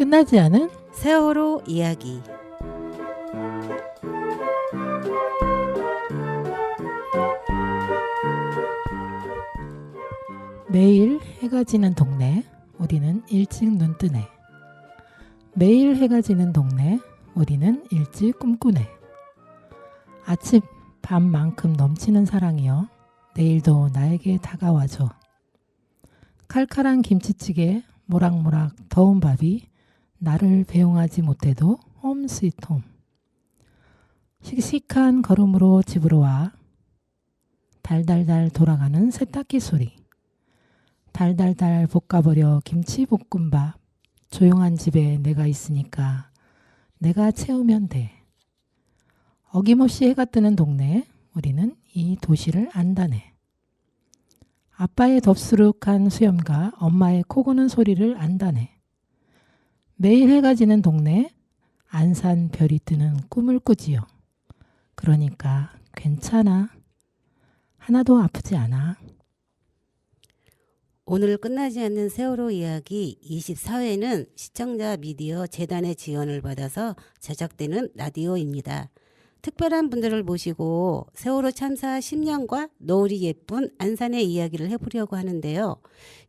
끝나지 않은 세월호 이야기. 매일 해가 지는 동네, 우리는 일찍 눈 뜨네. 매일 해가 지는 동네, 우리는 일찍 꿈꾸네. 아침 밤만큼 넘치는 사랑이여, 내일도 나에게 다가와줘. 칼칼한 김치찌개, 모락모락 더운 밥이 나를 배웅하지 못해도 홈 스위트 홈. 씩씩한 걸음으로 집으로 와. 달달달 돌아가는 세탁기 소리. 달달달 볶아버려 김치볶음밥. 조용한 집에 내가 있으니까 내가 채우면 돼. 어김없이 해가 뜨는 동네, 우리는 이 도시를 안다네. 아빠의 덥수룩한 수염과 엄마의 코 고는 소리를 안다네. 매일 해가 지는 동네, 안산 별이 뜨는 꿈을 꾸지요. 그러니까 괜찮아. 하나도 아프지 않아. 오늘 끝나지 않는 세월호 이야기 24회는 시청자 미디어 재단의 지원을 받아서 제작되는 라디오입니다. 특별한 분들을 모시고 세월호 참사 10년과 노을이 예쁜 안산의 이야기를 해보려고 하는데요.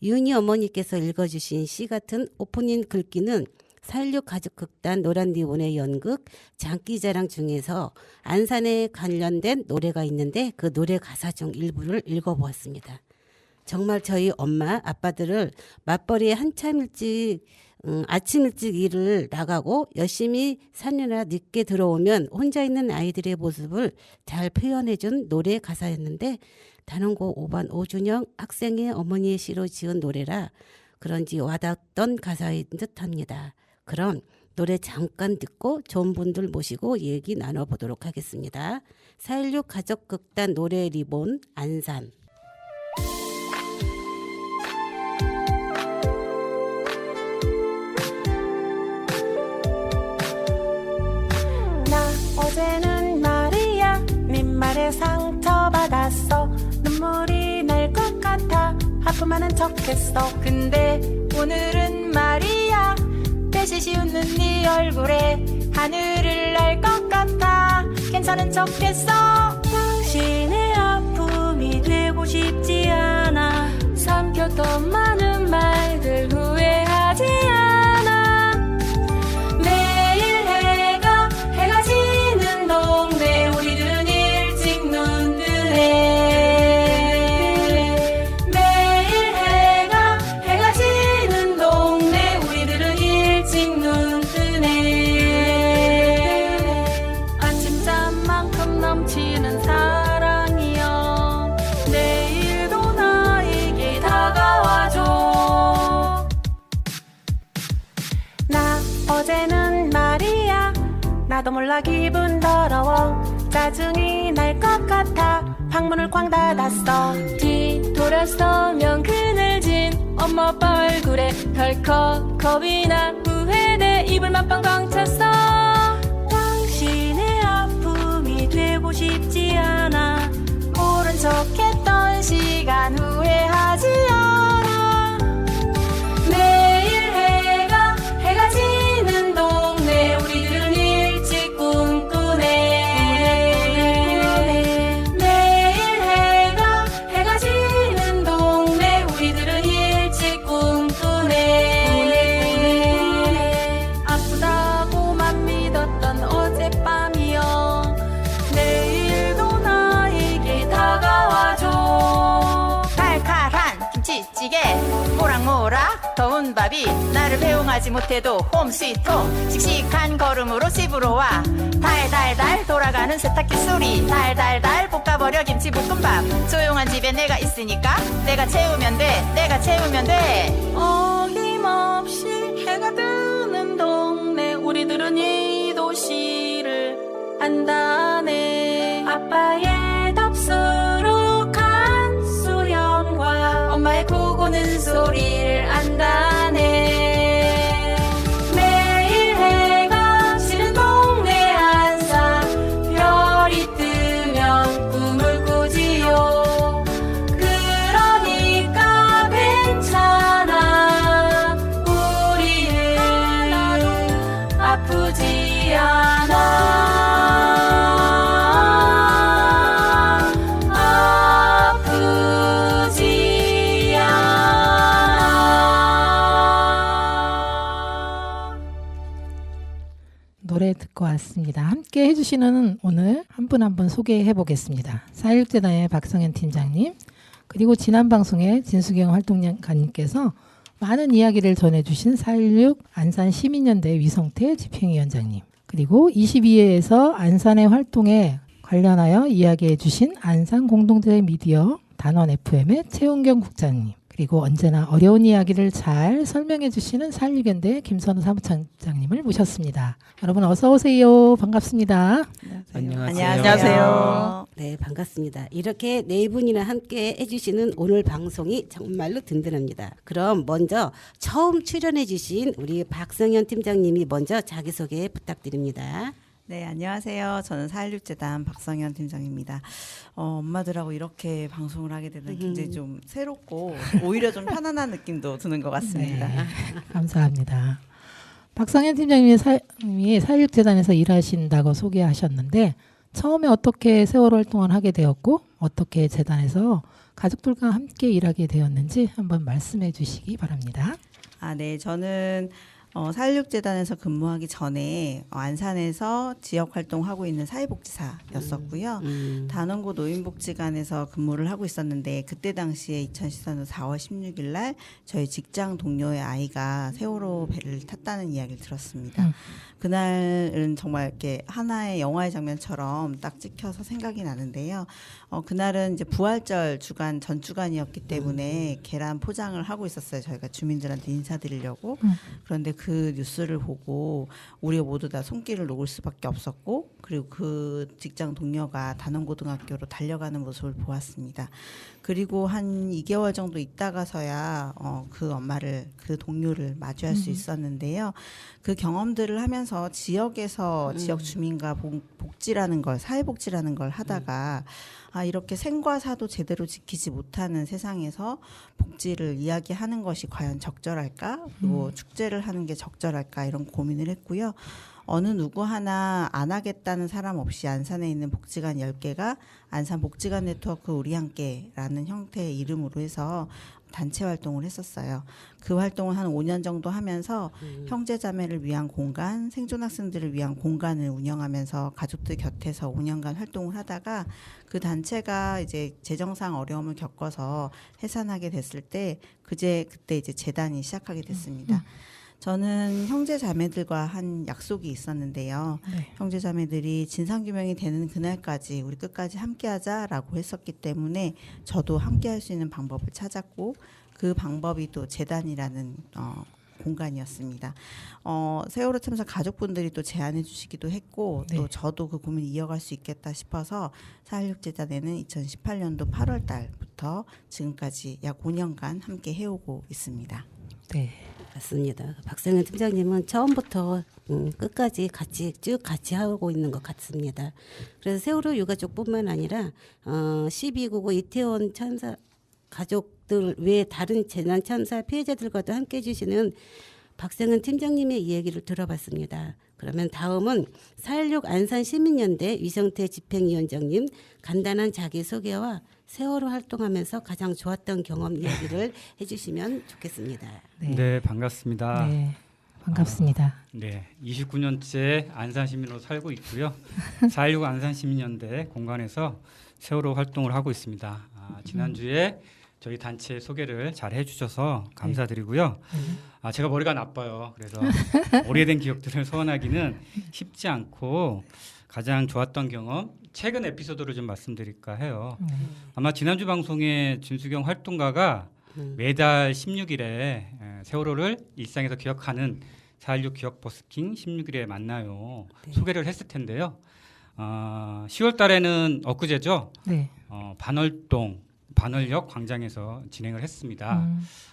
윤희 어머니께서 읽어주신 시 같은 오프닝 글귀는 4.16 가족극단 노란리본의 연극 장기자랑 중에서 안산에 관련된 노래가 있는데 그 노래 가사 중 일부를 읽어보았습니다. 정말 저희 엄마 아빠들을 맞벌이에 한참 일찍 아침 일찍 일을 나가고 열심히 사느라 늦게 들어오면 혼자 있는 아이들의 모습을 잘 표현해준 노래 가사였는데 단원고 5반 오준영 학생의 어머니의 시로 지은 노래라 그런지 와닿았던 가사인 듯합니다. 그럼 노래 잠깐 듣고 좋은 분들 모시고 얘기 나눠보도록 하겠습니다. 4.16 가족극단 노래 리본 안산. 어제는 말이야 네 말에 상처받았어. 눈물이 날 것 같아 아픔하는 척했어. 근데 오늘은 말이야 배시시 웃는 네 얼굴에 하늘을 날 것 같아 괜찮은 척했어. 당신의 아픔이 되고 싶지 않아. 삼켰던 많은 말들 후회하지 않아. 매일 해가 지는 동네 우리들은 일찍 눈 뜨네. 매일 해가 지는 동네 우리들은 일찍 눈 뜨네. 아침잠만큼 넘치는 사랑이여 내일도 나에게 다가와줘. 나 어제는 말이야 나도 몰라 기분 더러워. 짜증이 날 것 같아 방문을 쾅 닫았어. 뒤돌아서면 그늘진 엄마 아빠 얼굴에 덜컥 겁이 나 후회돼 이불만 빵빵 찼어. 당신의 아픔이 되고 싶지 않아. 모른 척했던 시간 후회하지 않아. 매일 해가 지는 동네 우리들은 일찍 꿈꾸네. 매일 해가 지는 동네 우리들은 일찍 꿈꾸네. 아프다고만 믿었던 어젯밤이여 내일도 나에게 다가와줘. 칼칼한 김치찌개 모락모락 더운 밥이 나를 배웅하지 못해도 홈 스위트 홈. 씩씩한 걸음으로 집으로 와. 달달달 돌아가는 세탁기 소리. 달달달 볶아버려 김치볶음밥. 조용한 집에 내가 있으니까 내가 채우면 돼. 내가 채우면 돼. 어김없이 해가 뜨는 동네 우리들은 이 도시를 안다네. 아빠의 덥수룩한 수염과 엄마의 코 고는 소리를 안다네. 매일 해가 지는 동네 안산 별이 뜨면 꿈을 꾸지요. 그러니까 괜찮아 우리는 듣고 왔습니다. 함께 해주시는 오늘 한 분 한 분 소개해 보겠습니다. 4.16재단의 박성현 팀장님, 그리고 지난 방송에 진수경 활동가님께서 많은 이야기를 전해주신 4.16 안산 시민연대 위성태 집행위원장님, 그리고 22회에서 안산의 활동에 관련하여 이야기해 주신 안산 공동체 미디어 단원 FM의 최은경 국장님, 그리고 언제나 어려운 이야기를 잘 설명해 주시는 4.16연대 김선우 사무총장님을 모셨습니다. 여러분 어서 오세요. 반갑습니다. 안녕하세요. 네, 반갑습니다. 이렇게 네 분이나 함께 해주시는 오늘 방송이 정말로 든든합니다. 그럼 먼저 처음 출연해주신 우리 박성현 팀장님이 먼저 자기소개 부탁드립니다. 네, 안녕하세요. 저는 4.16재단 박성현 팀장입니다. 엄마들하고 이렇게 방송을 하게 되는 굉장히 좀 새롭고 오히려 좀 편안한 느낌도 드는 것 같습니다. 네, 감사합니다. 박성현 팀장님이 4.16재단에서 일하신다고 소개하셨는데 처음에 어떻게 세월호 활동을 하게 되었고 어떻게 재단에서 가족들과 함께 일하게 되었는지 한번 말씀해 주시기 바랍니다. 네, 저는 4.16재단에서 근무하기 전에 안산에서 지역 활동하고 있는 사회복지사였었고요. 단원고 노인복지관에서 근무를 하고 있었는데 그때 당시에 2014년 4월 16일 날 저희 직장 동료의 아이가 세월호 배를 탔다는 이야기를 들었습니다. 그날은 정말 이렇게 하나의 영화의 장면처럼 딱 찍혀서 생각이 나는데요. 그날은 이제 부활절 주간 전 주간이었기 때문에 계란 포장을 하고 있었어요. 저희가 주민들한테 인사드리려고. 그런데 그 뉴스를 보고 우리 모두 다 손길을 놓을 수밖에 없었고, 그리고 그 직장 동료가 단원고등학교로 달려가는 모습을 보았습니다. 그리고 한 2개월 정도 있다가서야 그 엄마를, 그 동료를 마주할 수 있었는데요. 그 경험들을 하면서 지역에서 지역 주민과 복지라는 걸, 사회복지라는 걸 하다가 이렇게 생과 사도 제대로 지키지 못하는 세상에서 복지를 이야기하는 것이 과연 적절할까? 그리고 축제를 하는 게 적절할까? 이런 고민을 했고요. 어느 누구 하나 안 하겠다는 사람 없이 안산에 있는 복지관 10개가 안산 복지관 네트워크 우리 함께라는 형태의 이름으로 해서 단체 활동을 했었어요. 그 활동을 한 5년 정도 하면서 형제자매를 위한 공간, 생존 학생들을 위한 공간을 운영하면서 가족들 곁에서 5년간 활동을 하다가 그 단체가 이제 재정상 어려움을 겪어서 해산하게 됐을 때 그때 이제 재단이 시작하게 됐습니다. 저는 형제자매들과 한 약속이 있었는데요. 네. 형제자매들이 진상규명이 되는 그날까지 우리 끝까지 함께하자라고 했었기 때문에 저도 함께할 수 있는 방법을 찾았고 그 방법이 또 재단이라는 공간이었습니다. 세월호 참사 가족분들이 또 제안해 주시기도 했고 네. 또 저도 그 고민을 이어갈 수 있겠다 싶어서 4.16재단에는 2018년도 8월 달부터 지금까지 약 5년간 함께 해오고 있습니다. 네. 맞습니다. 박성현 팀장님은 처음부터 끝까지 쭉 같이 하고 있는 것 같습니다. 그래서 세월호 유가족뿐만 아니라 1299 이태원 참사 가족들 외 다른 재난 참사 피해자들과도 함께 해주시는 박성현 팀장님의 이야기를 들어봤습니다. 그러면 다음은 4.16 안산 시민연대 위성태 집행위원장님 간단한 자기소개와 세월호 활동하면서 가장 좋았던 경험 이야기를 해주시면 좋겠습니다. 네, 반갑습니다. 네, 반갑습니다. 네, 29년째 안산 시민으로 살고 있고요. 4.16 안산 시민연대 공간에서 세월호 활동을 하고 있습니다. 지난주에 저희 단체 소개를 잘 해주셔서 감사드리고요. 제가 머리가 나빠요. 그래서 오래된 기억들을 소환하기는 쉽지 않고 가장 좋았던 경험, 최근 에피소드를 좀 말씀드릴까 해요. 아마 지난주 방송에 진수경 활동가가 매달 16일에 세월호를 일상에서 기억하는 4.16 기억 버스킹 16일에 만나요. 네. 소개를 했을 텐데요. 10월 달에는 엊그제죠. 네. 반월역 광장에서 진행을 했습니다.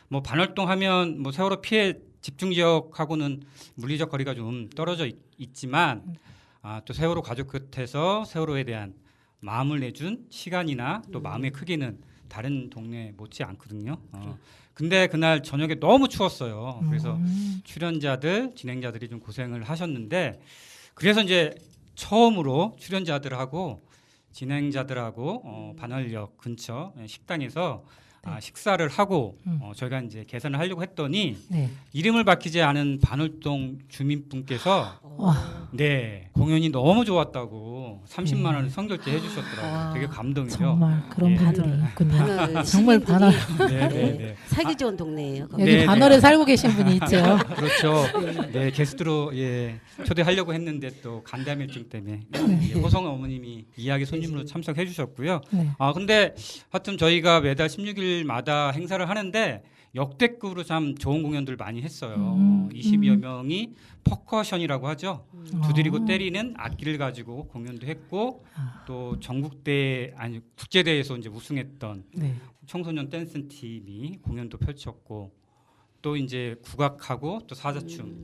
뭐 반월동 하면 뭐 세월호 피해 집중 지역하고는 물리적 거리가 좀 떨어져 있지만 또 세월호 가족 곁에서 세월호에 대한 마음을 내준 시간이나 또 마음의 크기는 다른 동네 못지 않거든요. 근데 그날 저녁에 너무 추웠어요. 그래서 출연자들, 진행자들이 좀 고생을 하셨는데 그래서 이제 처음으로 출연자들하고 진행자들하고 반월역 근처 식당에서 식사를 하고 음. 저희가 이제 개선을 하려고 했더니 네. 이름을 밝히지 않은 반월동 주민분께서 와. 네 공연이 너무 좋았다고 30만 원을 네. 선결제 해주셨더라고요. 와. 되게 감동이죠. 정말 그런 예. 분들이 있군요. 반월 정말 시민들이 반월. 네. 살기 좋은 동네예요. 거기. 여기 네, 반월에 네. 살고 계신 분이 있죠. 그렇죠. 네 게스트로 초대하려고 했는데 또 간담회증 때문에 호성 어머님이 이야기 손님으로 참석해 주셨고요. 네. 근데 하여튼 저희가 매달 16일마다 행사를 하는데 역대급으로 참 좋은 공연들 많이 했어요. 20여 명이 퍼커션이라고 하죠. 두드리고 때리는 악기를 가지고 공연도 했고 또 전국대 아니 국제대회에서 이제 우승했던 네. 청소년 댄스 팀이 공연도 펼쳤고 또 이제 국악하고 또 사자춤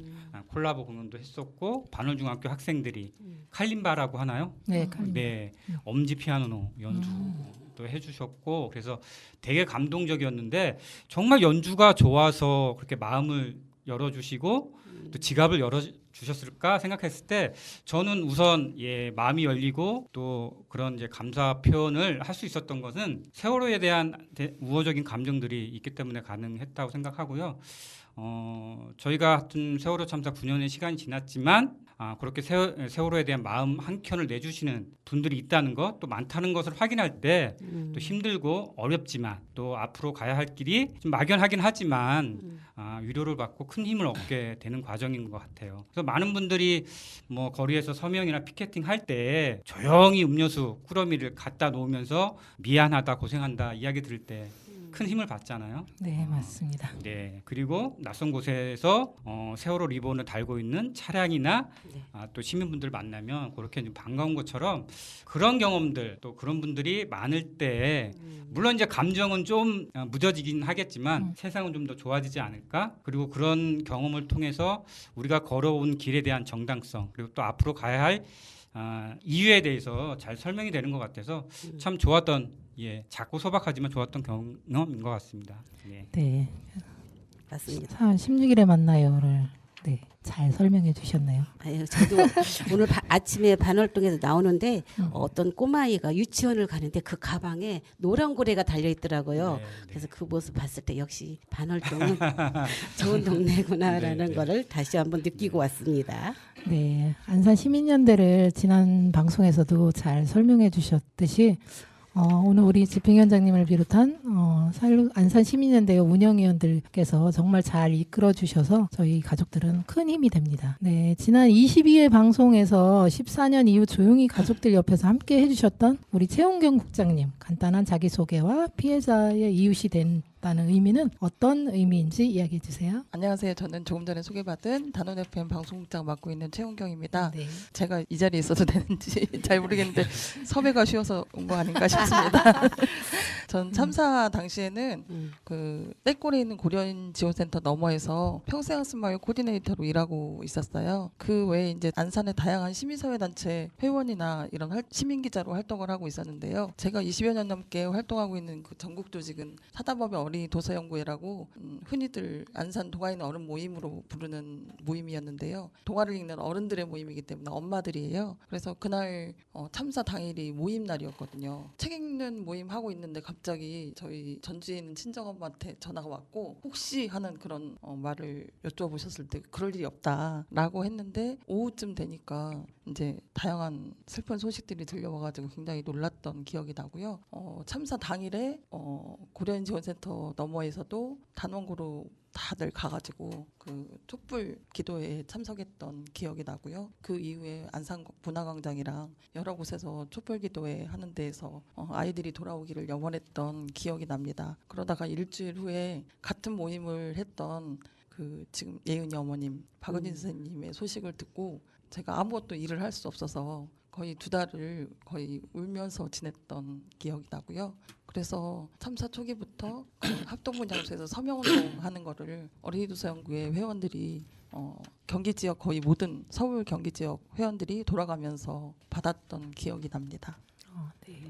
콜라보 공연도 했었고 반월중학교 학생들이 칼림바라고 하나요? 네. 네, 엄지 피아노 연주도 해주셨고 그래서 되게 감동적이었는데 정말 연주가 좋아서 그렇게 마음을 열어주시고 또 지갑을 열어주셨을까 생각했을 때 저는 우선 마음이 열리고 또 그런 이제 감사 표현을 할 수 있었던 것은 세월호에 대한 우호적인 감정들이 있기 때문에 가능했다고 생각하고요. 저희가 하여튼 세월호 참사 9년의 시간이 지났지만 그렇게 세월호에 대한 마음 한켠을 내주시는 분들이 있다는 것, 또 많다는 것을 확인할 때 또 힘들고 어렵지만 또 앞으로 가야 할 길이 좀 막연하긴 하지만 위로를 받고 큰 힘을 얻게 되는 과정인 것 같아요. 그래서 많은 분들이 뭐 거리에서 서명이나 피켓팅 할 때 조용히 음료수 꾸러미를 갖다 놓으면서 미안하다, 고생한다 이야기 들을 때 큰 힘을 받잖아요. 네, 맞습니다. 네, 그리고 낯선 곳에서 세월호 리본을 달고 있는 차량이나 또 시민분들 만나면 그렇게 좀 반가운 것처럼 그런 경험들 또 그런 분들이 많을 때 물론 이제 감정은 좀 무뎌지긴 하겠지만 세상은 좀 더 좋아지지 않을까? 그리고 그런 경험을 통해서 우리가 걸어온 길에 대한 정당성 그리고 또 앞으로 가야 할 이유에 대해서 잘 설명이 되는 것 같아서 참 좋았던 작고 소박하지만 좋았던 경험인 것 같습니다. 네. 네. 맞습니다. 4월 16일에 만나요를 네, 잘 설명해 주셨네요. 아유, 저도 오늘 아침에 반월동에서 나오는데 어떤 꼬마아이가 유치원을 가는데 그 가방에 노란 고래가 달려 있더라고요. 네, 그래서 그 모습 봤을 때 역시 반월동은 좋은 동네구나라는 네. 거를 다시 한번 느끼고 왔습니다. 네, 안산 시민연대를 지난 방송에서도 잘 설명해 주셨듯이 오늘 우리 집행위원장님을 비롯한 안산 시민연대 운영위원들께서 정말 잘 이끌어 주셔서 저희 가족들은 큰 힘이 됩니다. 네, 지난 22회 방송에서 14년 이후 조용히 가족들 옆에서 함께 해주셨던 우리 최홍경 국장님 간단한 자기소개와 피해자의 이웃이 된다는 의미는 어떤 의미인지 이야기해 주세요. 안녕하세요. 저는 조금 전에 소개받은 단원 FM 방송국장 맡고 있는 최홍경입니다. 네. 제가 이 자리에 있어도 되는지 잘 모르겠는데 섭외가 쉬워서 온 거 아닌가 싶습니다. 전 참사 당시에는 그 떼골에 있는 고려인 지원센터 너머에서 평생학습마을 코디네이터로 일하고 있었어요. 그 외에 이제 안산의 다양한 시민사회단체 회원이나 이런 시민기자로 활동을 하고 있었는데요. 제가 20여 년 넘게 활동하고 있는 그 전국 조직은 사단법인 어린이 도서연구회라고 흔히들 안산 동아인 어른 모임으로 부르는 모임이었는데요. 동화를 읽는 어른들의 모임이기 때문에 엄마들이에요. 그래서 그날 참사 당일이 모임 날이었거든요. 책 읽는 모임 하고 있는데 갑자기 저희 전주에 있는 친정엄마한테 전화가 왔고 혹시 하는 그런 말을 여쭤보셨을 때 그럴 일이 없다라고 했는데 오후쯤 되니까 이제 다양한 슬픈 소식들이 들려와가지고 굉장히 놀랐던 기억이 나고요. 참사 당일에 고려인 지원센터 너머에서도 단원고로 다들 가가지고 그 촛불 기도회에 참석했던 기억이 나고요. 그 이후에 안산 문화광장이랑 여러 곳에서 촛불 기도회 하는 데에서 아이들이 돌아오기를 염원했던 기억이 납니다. 그러다가 일주일 후에 같은 모임을 했던 그 지금 예은이 어머님 박은희 선생님의 소식을 듣고 제가 아무것도 일을 할 수 없어서 거의 2달을 거의 울면서 지냈던 기억이 나고요. 그래서 참사 초기부터 그 합동분 장소에서 서명운동 하는 거를 어린이도서연구회 회원들이 경기 지역 거의 모든 서울 경기 지역 회원들이 돌아가면서 받았던 기억이 납니다. 네.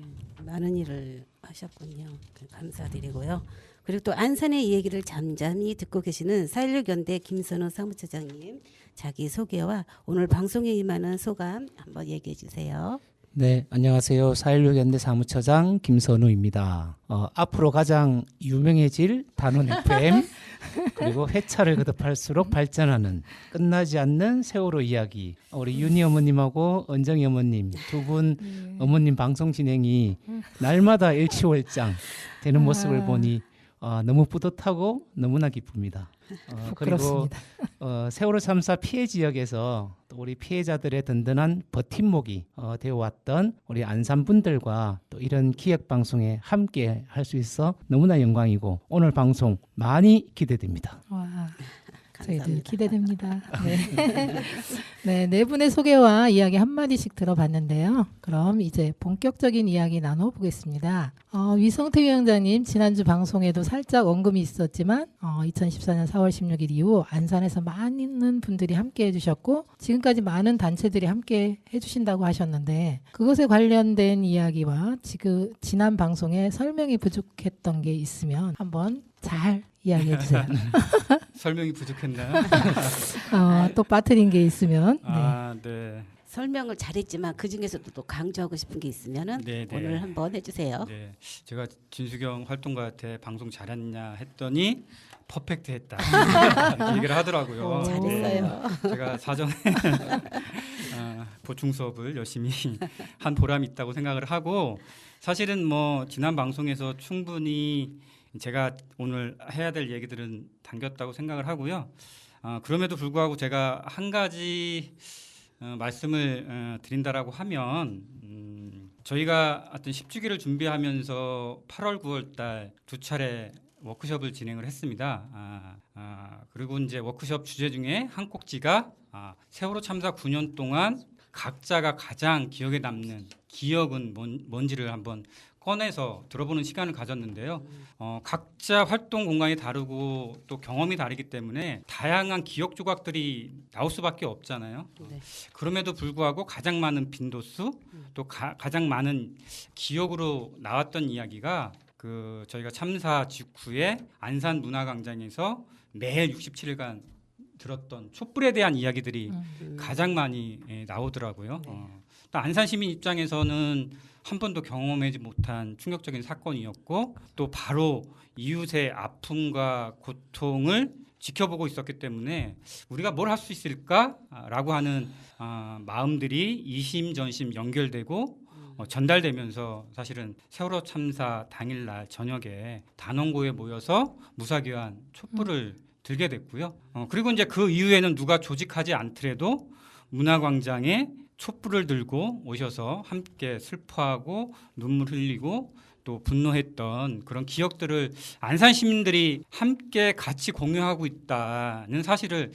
많은 일을 하셨군요. 감사드리고요. 그리고 또 안산의 이 얘기를 잠잠히 듣고 계시는 4.16연대 김선호 사무처장님 자기 소개와 오늘 방송에 임하는 소감 한번 얘기해 주세요. 네, 안녕하세요. 4.16 연대 사무처장 김선우입니다. 앞으로 가장 유명해질 단원 FM 그리고 회차를 거듭할수록 발전하는 끝나지 않는 세월호 이야기. 우리 윤희 어머님하고 은정이 어머님 두 분 어머님 방송 진행이 날마다 일치월장 되는 모습을 보니 너무 뿌듯하고 너무나 기쁩니다. 그리고 부끄럽습니다. 세월호 참사 피해 지역에서 또 우리 피해자들의 든든한 버팀목이 되어왔던 우리 안산 분들과 또 이런 기획 방송에 함께 할 수 있어 너무나 영광이고 오늘 방송 많이 기대됩니다. 와, 저희들 감사합니다. 기대됩니다. 네. 네, 네 분의 소개와 이야기 한마디씩 들어봤는데요. 그럼 이제 본격적인 이야기 나눠보겠습니다. 위성태 위원장님 지난주 방송에도 살짝 언급이 있었지만 2014년 4월 16일 이후 안산에서 많은 분들이 함께 해주셨고 지금까지 많은 단체들이 함께 해주신다고 하셨는데 그것에 관련된 이야기와 지난 방송에 설명이 부족했던 게 있으면 한번 잘 이야기해 주세요. 설명이 부족했나요? 또 빠뜨린 게 있으면 네. 아, 네. 설명을 잘했지만 그 중에서도 또 강조하고 싶은 게 있으면은 네, 네. 오늘 한번 해주세요. 네, 제가 진수경 활동가한테 방송 잘했냐 했더니 퍼펙트했다 이렇게 얘기를 하더라고요. 잘했어요. 네, 제가 사전에 보충 수업을 열심히 한 보람이 있다고 생각을 하고 사실은 뭐 지난 방송에서 충분히 제가 오늘 해야 될 얘기들은 담겼다고 생각을 하고요. 그럼에도 불구하고 제가 한 가지 말씀을 드린다라고 하면 저희가 어떤 10주기를 준비하면서 8월, 9월 달 두 차례 워크숍을 진행을 했습니다. 그리고 이제 워크숍 주제 중에 한 꼭지가 세월호 참사 9년 동안 각자가 가장 기억에 남는 기억은 뭔지를 한번 꺼내서 들어보는 시간을 가졌는데요. 각자 활동 공간이 다르고 또 경험이 다르기 때문에 다양한 기억 조각들이 나올 수밖에 없잖아요. 네. 그럼에도 불구하고 가장 많은 빈도수 또 가장 많은 기억으로 나왔던 이야기가 저희가 참사 직후에 안산 문화광장에서 매일 67일간 들었던 촛불에 대한 이야기들이 가장 많이 나오더라고요. 또 안산 시민 입장에서는 한 번도 경험하지 못한 충격적인 사건이었고 또 바로 이웃의 아픔과 고통을 지켜보고 있었기 때문에 우리가 뭘 할 수 있을까라고 하는 마음들이 이심전심 연결되고 전달되면서 사실은 세월호 참사 당일날 저녁에 단원고에 모여서 무사교환 촛불을 들게 됐고요. 그리고 이제 그 이후에는 누가 조직하지 않더라도 문화광장에 촛불을 들고 오셔서 함께 슬퍼하고 눈물 흘리고 또 분노했던 그런 기억들을 안산 시민들이 함께 같이 공유하고 있다는 사실을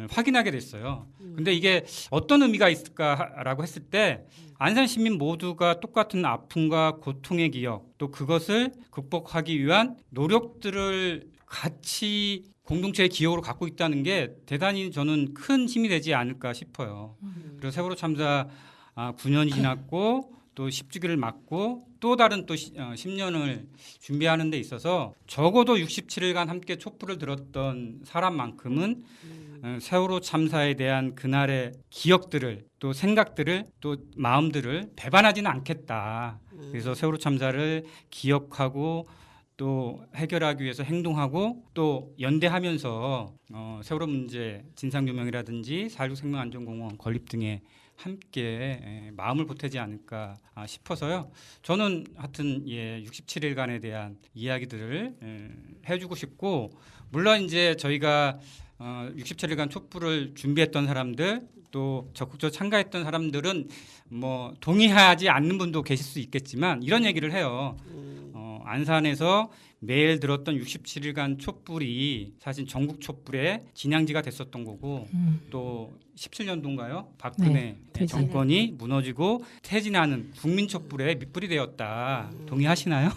확인하게 됐어요. 근데 이게 어떤 의미가 있을까라고 했을 때 안산 시민 모두가 똑같은 아픔과 고통의 기억 또 그것을 극복하기 위한 노력들을 같이 공동체의 기억으로 갖고 있다는 게 대단히 저는 큰 힘이 되지 않을까 싶어요. 그리고 세월호 참사 9년이 지났고 또 10주기를 맞고 또 다른 또 10년을 준비하는 데 있어서 적어도 67일간 함께 촛불을 들었던 사람만큼은 세월호 참사에 대한 그날의 기억들을 또 생각들을 또 마음들을 배반하지는 않겠다. 그래서 세월호 참사를 기억하고 또 해결하기 위해서 행동하고 또 연대하면서 세월호 문제 진상규명이라든지 4.16 생명안전공원 건립 등에 함께 마음을 보태지 않을까 싶어서요. 저는 하여튼 67일간에 대한 이야기들을 해주고 싶고 물론 이제 저희가 67일간 촛불을 준비했던 사람들 또 적극적으로 참가했던 사람들은 뭐 동의하지 않는 분도 계실 수 있겠지만 이런 얘기를 해요. 안산에서 매일 들었던 67일간 촛불이 사실 전국 촛불의 진앙지가 됐었던 거고 또 17년도인가요? 박근혜 정권이 무너지고 퇴진하는 국민 촛불의 밑불이 되었다. 동의하시나요?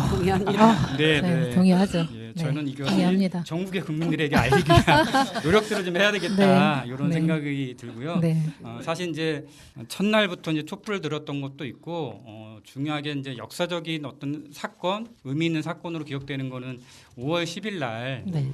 동의합니다. 네, 네, 동의하죠. 예, 저는 네, 이것을 동의합니다. 전국의 국민들에게 알리기 위한 노력들을 좀 해야 되겠다 네, 이런 네. 생각이 들고요. 네. 사실 이제 첫날부터 이제 촛불을 들었던 것도 있고 중요하게 이제 역사적인 어떤 사건, 의미 있는 사건으로 기억되는 거는 5월 10일 날 네.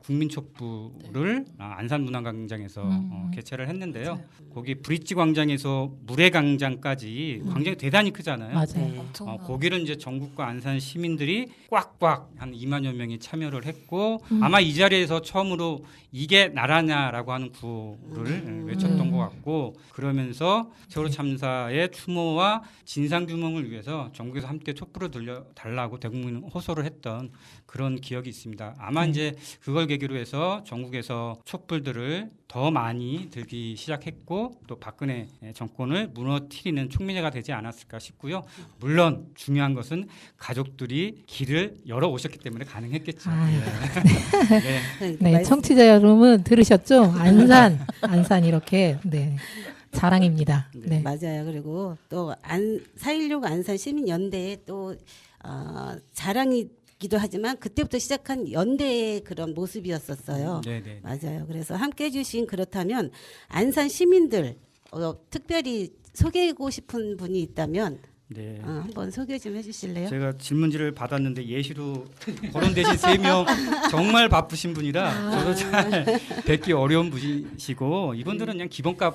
국민촛불을 안산문화광장에서 개최를 했는데요. 맞아요. 거기 브릿지 광장에서 무례광장까지 광장이 대단히 크잖아요. 맞아요. 네. 거기를 이제 전국과 안산 시민들이 꽉꽉 한 2만여 명이 참여를 했고 아마 이 자리에서 처음으로 이게 나라냐라고 하는 구호를 외쳤던 것 같고 그러면서 세월호 참사의 추모와 진상 규명을 위해서 전국에서 함께 촛불을 들려달라고 대국민 호소를 했던 그런 기억이 있습니다. 아마 이제 그걸 계기로 해서 전국에서 촛불들을 더 많이 들기 시작했고 또 박근혜 정권을 무너뜨리는 촉매제가 되지 않았을까 싶고요. 물론 중요한 것은 가족들이 길을 열어 오셨기 때문에 가능했겠죠. 아유. 네. 네, 청취자 여러분 들으셨죠? 안산 이렇게 네 자랑입니다. 네. 맞아요. 그리고 또 4.16 안산 시민연대의 또 자랑이기도 하지만 그때부터 시작한 연대의 그런 모습이었었어요. 네네. 맞아요. 그래서 함께해 주신 그렇다면 안산 시민들 특별히 소개하고 싶은 분이 있다면 네. 한번 소개 좀 해주실래요? 제가 질문지를 받았는데 예시로 거론되신 3명 정말 바쁘신 분이라 저도 잘 뵙기 어려운 분이시고 이분들은 그냥 기본값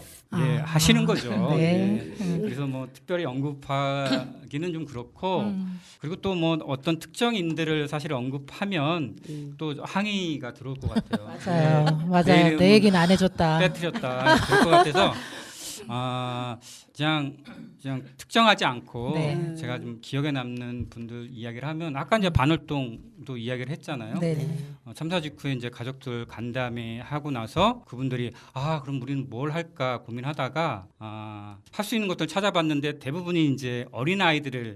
하시는 거죠. 네. 그래서 뭐 특별히 언급하기는 좀 그렇고 그리고 또 뭐 어떤 특정인들을 사실 언급하면 또 항의가 들어올 것 같아요. 맞아요. 내 얘기는 안 해줬다. 빼뜨렸다 그럴 것 같아서 그냥 특정하지 않고 네. 제가 좀 기억에 남는 분들 이야기를 하면 아까 이제 반월동도 이야기를 했잖아요. 네. 참사 직후에 이제 가족들 간담회 하고 나서 그분들이 그럼 우리는 뭘 할까 고민하다가 할 수 있는 것들 찾아봤는데 대부분이 이제 어린 아이들이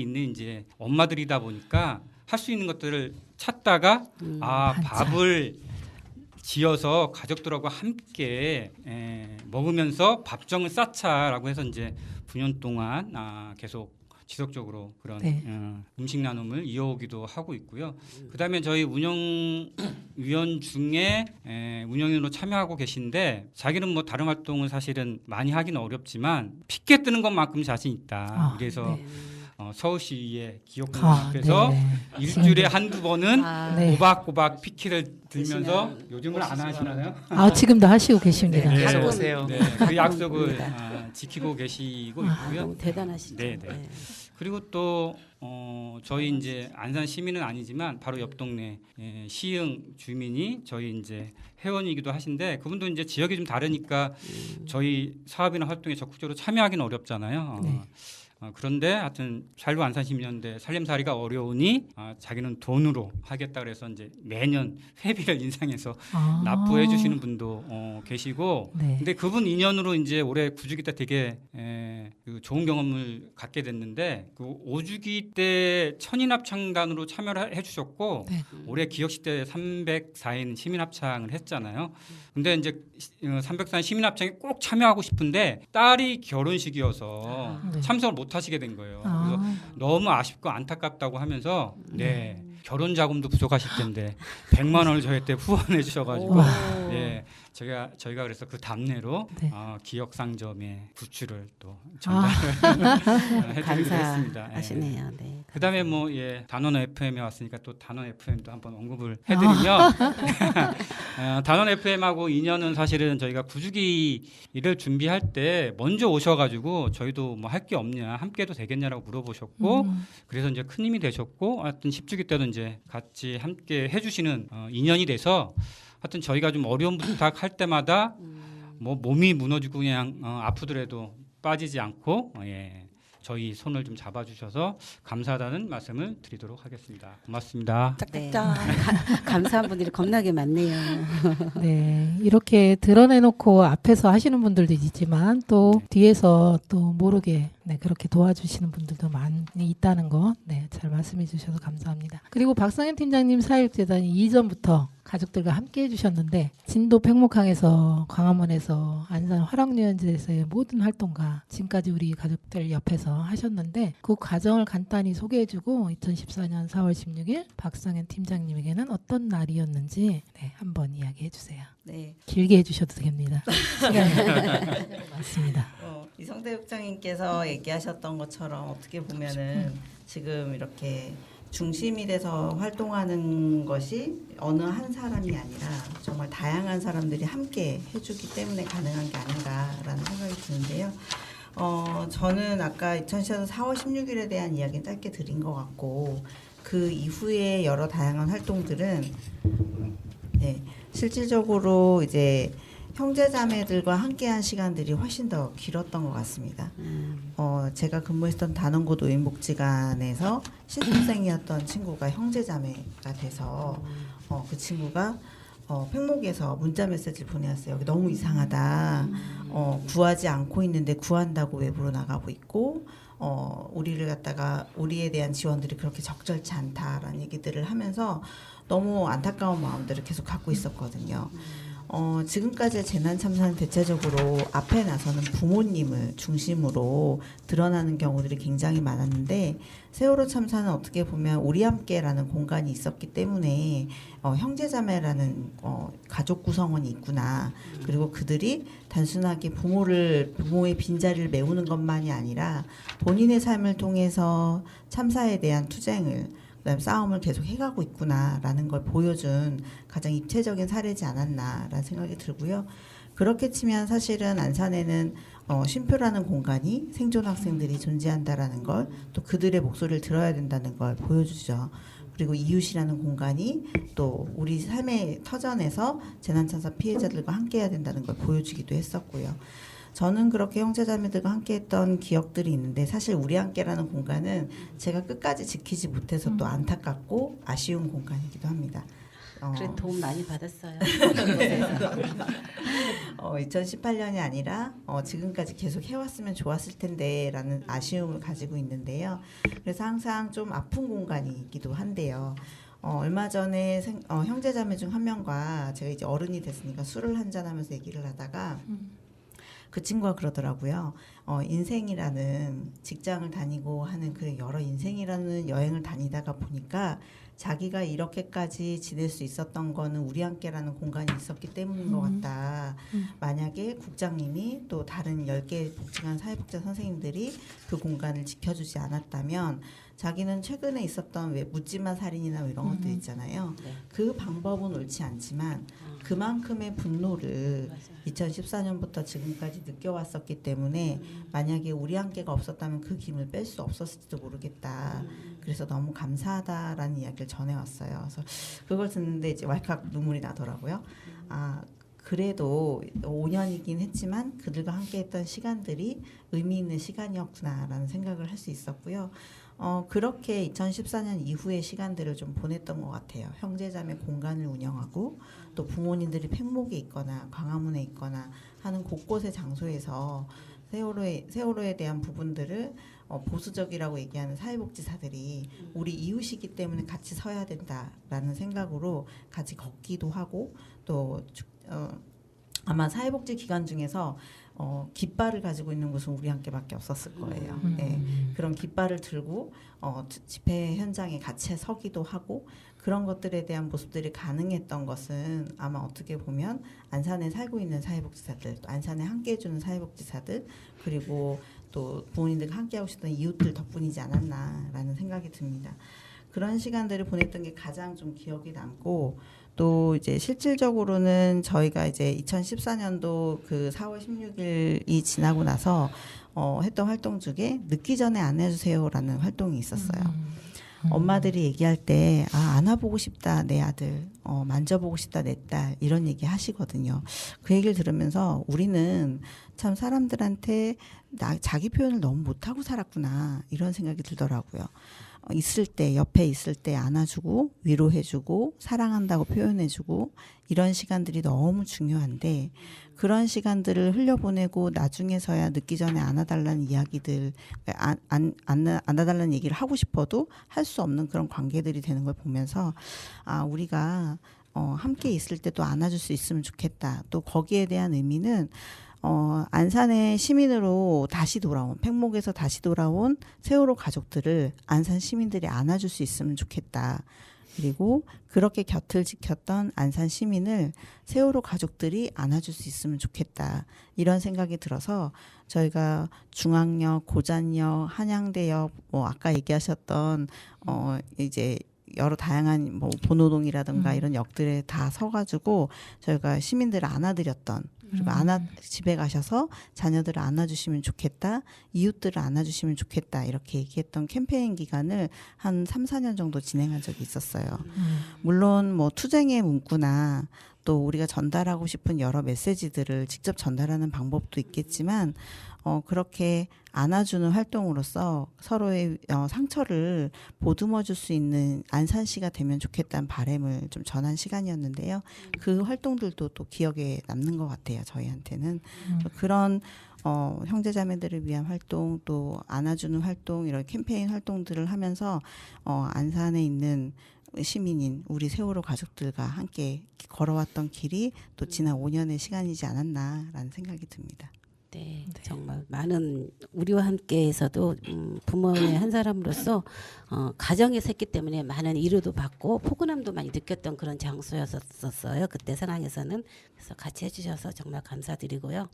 있는 이제 엄마들이다 보니까 할 수 있는 것들을 찾다가 밥을 지어서 가족들하고 함께 먹으면서 밥정을 쌓자라고 해서 이제 9년 동안 계속 지속적으로 그런 네. 음식 나눔을 이어오기도 하고 있고요. 그다음에 저희 운영위원 중에 운영위원으로 참여하고 계신데 자기는 뭐 다른 활동을 사실은 많이 하기는 어렵지만 피켓 뜨는 것만큼 자신 있다. 그래서 서울시의 기업국 앞에서 일주일에 한두 번은 꼬박꼬박 피켓을 들면서 요즘은 안 하시나요? 지금도 하시고 계십니다. 네, 계속 오세요. 네, 그 약속을 지키고 계시고 있고요. 너무 대단하시죠. 네. 그리고 또 저희 이제 안산 시민은 아니지만 바로 옆 동네 시흥 주민이 저희 이제 회원이기도 하신데 그분도 이제 지역이 좀 다르니까 저희 사업이나 활동에 적극적으로 참여하기는 어렵잖아요. 그런데 하여튼 살로 안산시민연대 살림살이가 어려우니 자기는 돈으로 하겠다 그래서 이제 매년 회비를 인상해서 납부해 주시는 분도 계시고 근데 그분 인연으로 이제 올해 9주기 때 되게 그 좋은 경험을 갖게 됐는데 그 5주기 때 천인합창단으로 참여를 해 주셨고 올해 기억식 때 304인 시민합창을 했잖아요. 근데 이제 304인 시민합창에 꼭 참여하고 싶은데 딸이 결혼식이어서 참석을 못 하시게 된 거예요. 그래서 너무 아쉽고 안타깝다고 하면서 결혼 자금도 부족하실 텐데 100만 원을 저희 때 후원해 주셔가지고 저희가 그래서 그 답례로 기억 상점의 부추를 또 전달을 해드리기도 했습니다. 감사하시네요. 네. 그다음에 뭐 단원 FM에 왔으니까 또 단원 FM도 한번 언급을 해드리면 단원 FM하고 인연은 사실은 저희가 9주기를 준비할 때 먼저 오셔가지고 저희도 뭐 할 게 없냐 함께도 되겠냐라고 물어보셨고 그래서 이제 큰 힘이 되셨고 하여튼 10주기 때도 이제 같이 함께 해주시는 인연이 돼서 하여튼 저희가 좀 어려운 부탁할 때마다 뭐 몸이 무너지고 그냥 아프더라도 빠지지 않고 저희 손을 좀 잡아주셔서 감사하다는 말씀을 드리도록 하겠습니다. 고맙습니다. 네. 감사한 분들이 겁나게 많네요. 네, 이렇게 드러내놓고 앞에서 하시는 분들도 있지만 또 뒤에서 또 모르게 그렇게 도와주시는 분들도 많이 있다는 거 잘 말씀해 주셔서 감사합니다. 그리고 박상현 팀장님 사육재단이 이전부터 가족들과 함께 해주셨는데 진도 팽목항에서 광화문에서 안산 화랑유원지에서의 모든 활동과 지금까지 우리 가족들 옆에서 하셨는데 그 과정을 간단히 소개해주고 2014년 4월 16일 박상현 팀장님에게는 어떤 날이었는지 한번 이야기해 주세요. 네. 길게 해주셔도 됩니다. 시간이 많습니다. 이성대 국장님께서 얘기하셨던 것처럼 어떻게 보면은 지금 이렇게 중심이 돼서 활동하는 것이 어느 한 사람이 아니라 정말 다양한 사람들이 함께 해주기 때문에 가능한 게 아닌가라는 생각이 드는데요. 저는 아까 2014년 4월 16일에 대한 이야기는 짧게 드린 것 같고 그 이후에 여러 다양한 활동들은 네, 실질적으로 이제 형제자매들과 함께한 시간들이 훨씬 더 길었던 것 같습니다. 제가 근무했던 단원고 노인복지관에서 신입생이었던 친구가 형제자매가 돼서 그 친구가 팽목에서 문자 메시지를 보내왔어요. 여기 너무 이상하다. 구하지 않고 있는데 구한다고 외부로 나가고 있고 우리를 갖다가 우리에 대한 지원들이 그렇게 적절치 않다라는 얘기들을 하면서 너무 안타까운 마음들을 계속 갖고 있었거든요. 지금까지의 재난 참사는 대체적으로 앞에 나서는 부모님을 중심으로 드러나는 경우들이 굉장히 많았는데 세월호 참사는 어떻게 보면 우리 함께라는 공간이 있었기 때문에 형제자매라는 가족 구성원이 있구나. 그리고 그들이 단순하게 부모의 빈자리를 메우는 것만이 아니라 본인의 삶을 통해서 참사에 대한 투쟁을 그다음에 싸움을 계속 해가고 있구나라는 걸 보여준 가장 입체적인 사례지 않았나라는 생각이 들고요. 그렇게 치면 사실은 안산에는 쉼표라는 공간이 생존 학생들이 존재한다라는 걸 또 그들의 목소리를 들어야 된다는 걸 보여주죠. 그리고 이웃이라는 공간이 또 우리 삶의 터전에서 재난참사 피해자들과 함께해야 된다는 걸 보여주기도 했었고요. 저는 그렇게 형제자매들과 함께했던 기억들이 있는데 사실 우리 함께라는 공간은 제가 끝까지 지키지 못해서 또 안타깝고 아쉬운 공간이기도 합니다. 그래 도움 많이 받았어요. 2018년이 아니라 지금까지 계속 해왔으면 좋았을 텐데라는 아쉬움을 가지고 있는데요. 그래서 항상 좀 아픈 공간이기도 한데요. 얼마 전에 형제자매 중 한 명과 제가 이제 어른이 됐으니까 술을 한잔하면서 얘기를 하다가 그 친구가 그러더라고요. 인생이라는 직장을 다니고 하는 그 여러 인생이라는 여행을 다니다가 보니까 자기가 이렇게까지 지낼 수 있었던 거는 우리 함께라는 공간이 있었기 때문인 것 같다. 만약에 국장님이 또 다른 10개 복지관 사회복지 선생님들이 그 공간을 지켜주지 않았다면 자기는 최근에 있었던 왜 묻지마 살인이나 이런 것들 있잖아요. 네. 그 방법은 옳지 않지만 그만큼의 분노를 2014년부터 지금까지 느껴왔었기 때문에 만약에 우리 함께가 없었다면 그 김을 뺄 수 없었을지도 모르겠다. 그래서 너무 감사하다라는 이야기를 전해왔어요. 그래서 그걸 듣는데 이제 왈칵 눈물이 나더라고요. 그래도 5년이긴 했지만 그들과 함께했던 시간들이 의미 있는 시간이었구나라는 생각을 할 수 있었고요. 그렇게 2014년 이후의 시간들을 좀 보냈던 것 같아요. 형제자매 공간을 운영하고 또 부모님들이 팽목에 있거나 광화문에 있거나 하는 곳곳의 장소에서 세월호에 대한 부분들을 보수적이라고 얘기하는 사회복지사들이 우리 이웃이기 때문에 같이 서야 된다라는 생각으로 같이 걷기도 하고 또 아마 사회복지 기관 중에서 깃발을 가지고 있는 곳은 우리 함께밖에 없었을 거예요. 네, 그런 깃발을 들고 집회 현장에 같이 서기도 하고 그런 것들에 대한 모습들이 가능했던 것은 아마 어떻게 보면 안산에 살고 있는 사회복지사들, 또 안산에 함께해주는 사회복지사들 그리고 또 부모님들과 함께하고 싶던 이웃들 덕분이지 않았나라는 생각이 듭니다. 그런 시간들을 보냈던 게 가장 좀 기억이 남고 또 이제 실질적으로는 저희가 이제 2014년도 그 4월 16일이 지나고 나서 했던 활동 중에 늦기 전에 안아주세요라는 활동이 있었어요. 엄마들이 얘기할 때 안아보고 싶다 내 아들, 만져보고 싶다 내 딸 이런 얘기 하시거든요. 그 얘기를 들으면서 우리는 참 사람들한테 자기 표현을 너무 못하고 살았구나 이런 생각이 들더라고요. 있을 때 옆에 있을 때 안아주고 위로해주고 사랑한다고 표현해주고 이런 시간들이 너무 중요한데 그런 시간들을 흘려보내고 나중에서야 늦기 전에 안아달라는 이야기들 안아달라는 얘기를 하고 싶어도 할 수 없는 그런 관계들이 되는 걸 보면서 우리가 함께 있을 때 또 안아줄 수 있으면 좋겠다. 또 거기에 대한 의미는 안산의 시민으로 다시 돌아온 팽목에서 다시 돌아온 세월호 가족들을 안산 시민들이 안아줄 수 있으면 좋겠다. 그리고 그렇게 곁을 지켰던 안산 시민을 세월호 가족들이 안아줄 수 있으면 좋겠다. 이런 생각이 들어서 저희가 중앙역, 고잔역, 한양대역, 뭐 아까 얘기하셨던 이제 여러 다양한 뭐 본호동이라든가 이런 역들에 다 서가지고 저희가 시민들을 안아드렸던, 그리고 집에 가셔서 자녀들을 안아주시면 좋겠다, 이웃들을 안아주시면 좋겠다, 이렇게 얘기했던 캠페인 기간을 한 3-4년 정도 진행한 적이 있었어요. 물론 뭐 투쟁의 문구나 또 우리가 전달하고 싶은 여러 메시지들을 직접 전달하는 방법도 있겠지만 그렇게 안아주는 활동으로서 서로의 상처를 보듬어 줄 수 있는 안산시가 되면 좋겠다는 바람을 좀 전한 시간이었는데요. 그 활동들도 또 기억에 남는 것 같아요. 저희한테는. 그런 형제자매들을 위한 활동, 또 안아주는 활동, 이런 캠페인 활동들을 하면서 안산에 있는 시민인 우리 세월호 가족들과 함께 걸어왔던 길이 또 지난 5년의 시간이지 않았나라는 생각이 듭니다. 네, 정말 많은 우리와 함께해서도 부모의 한 사람으로서 가정에서 했기 때문에 많은 위로도 받고 포근함도 많이 느꼈던 그런 장소였었어요. 그때 상황에서는. 그래서 같이 해주셔서 정말 감사드리고요.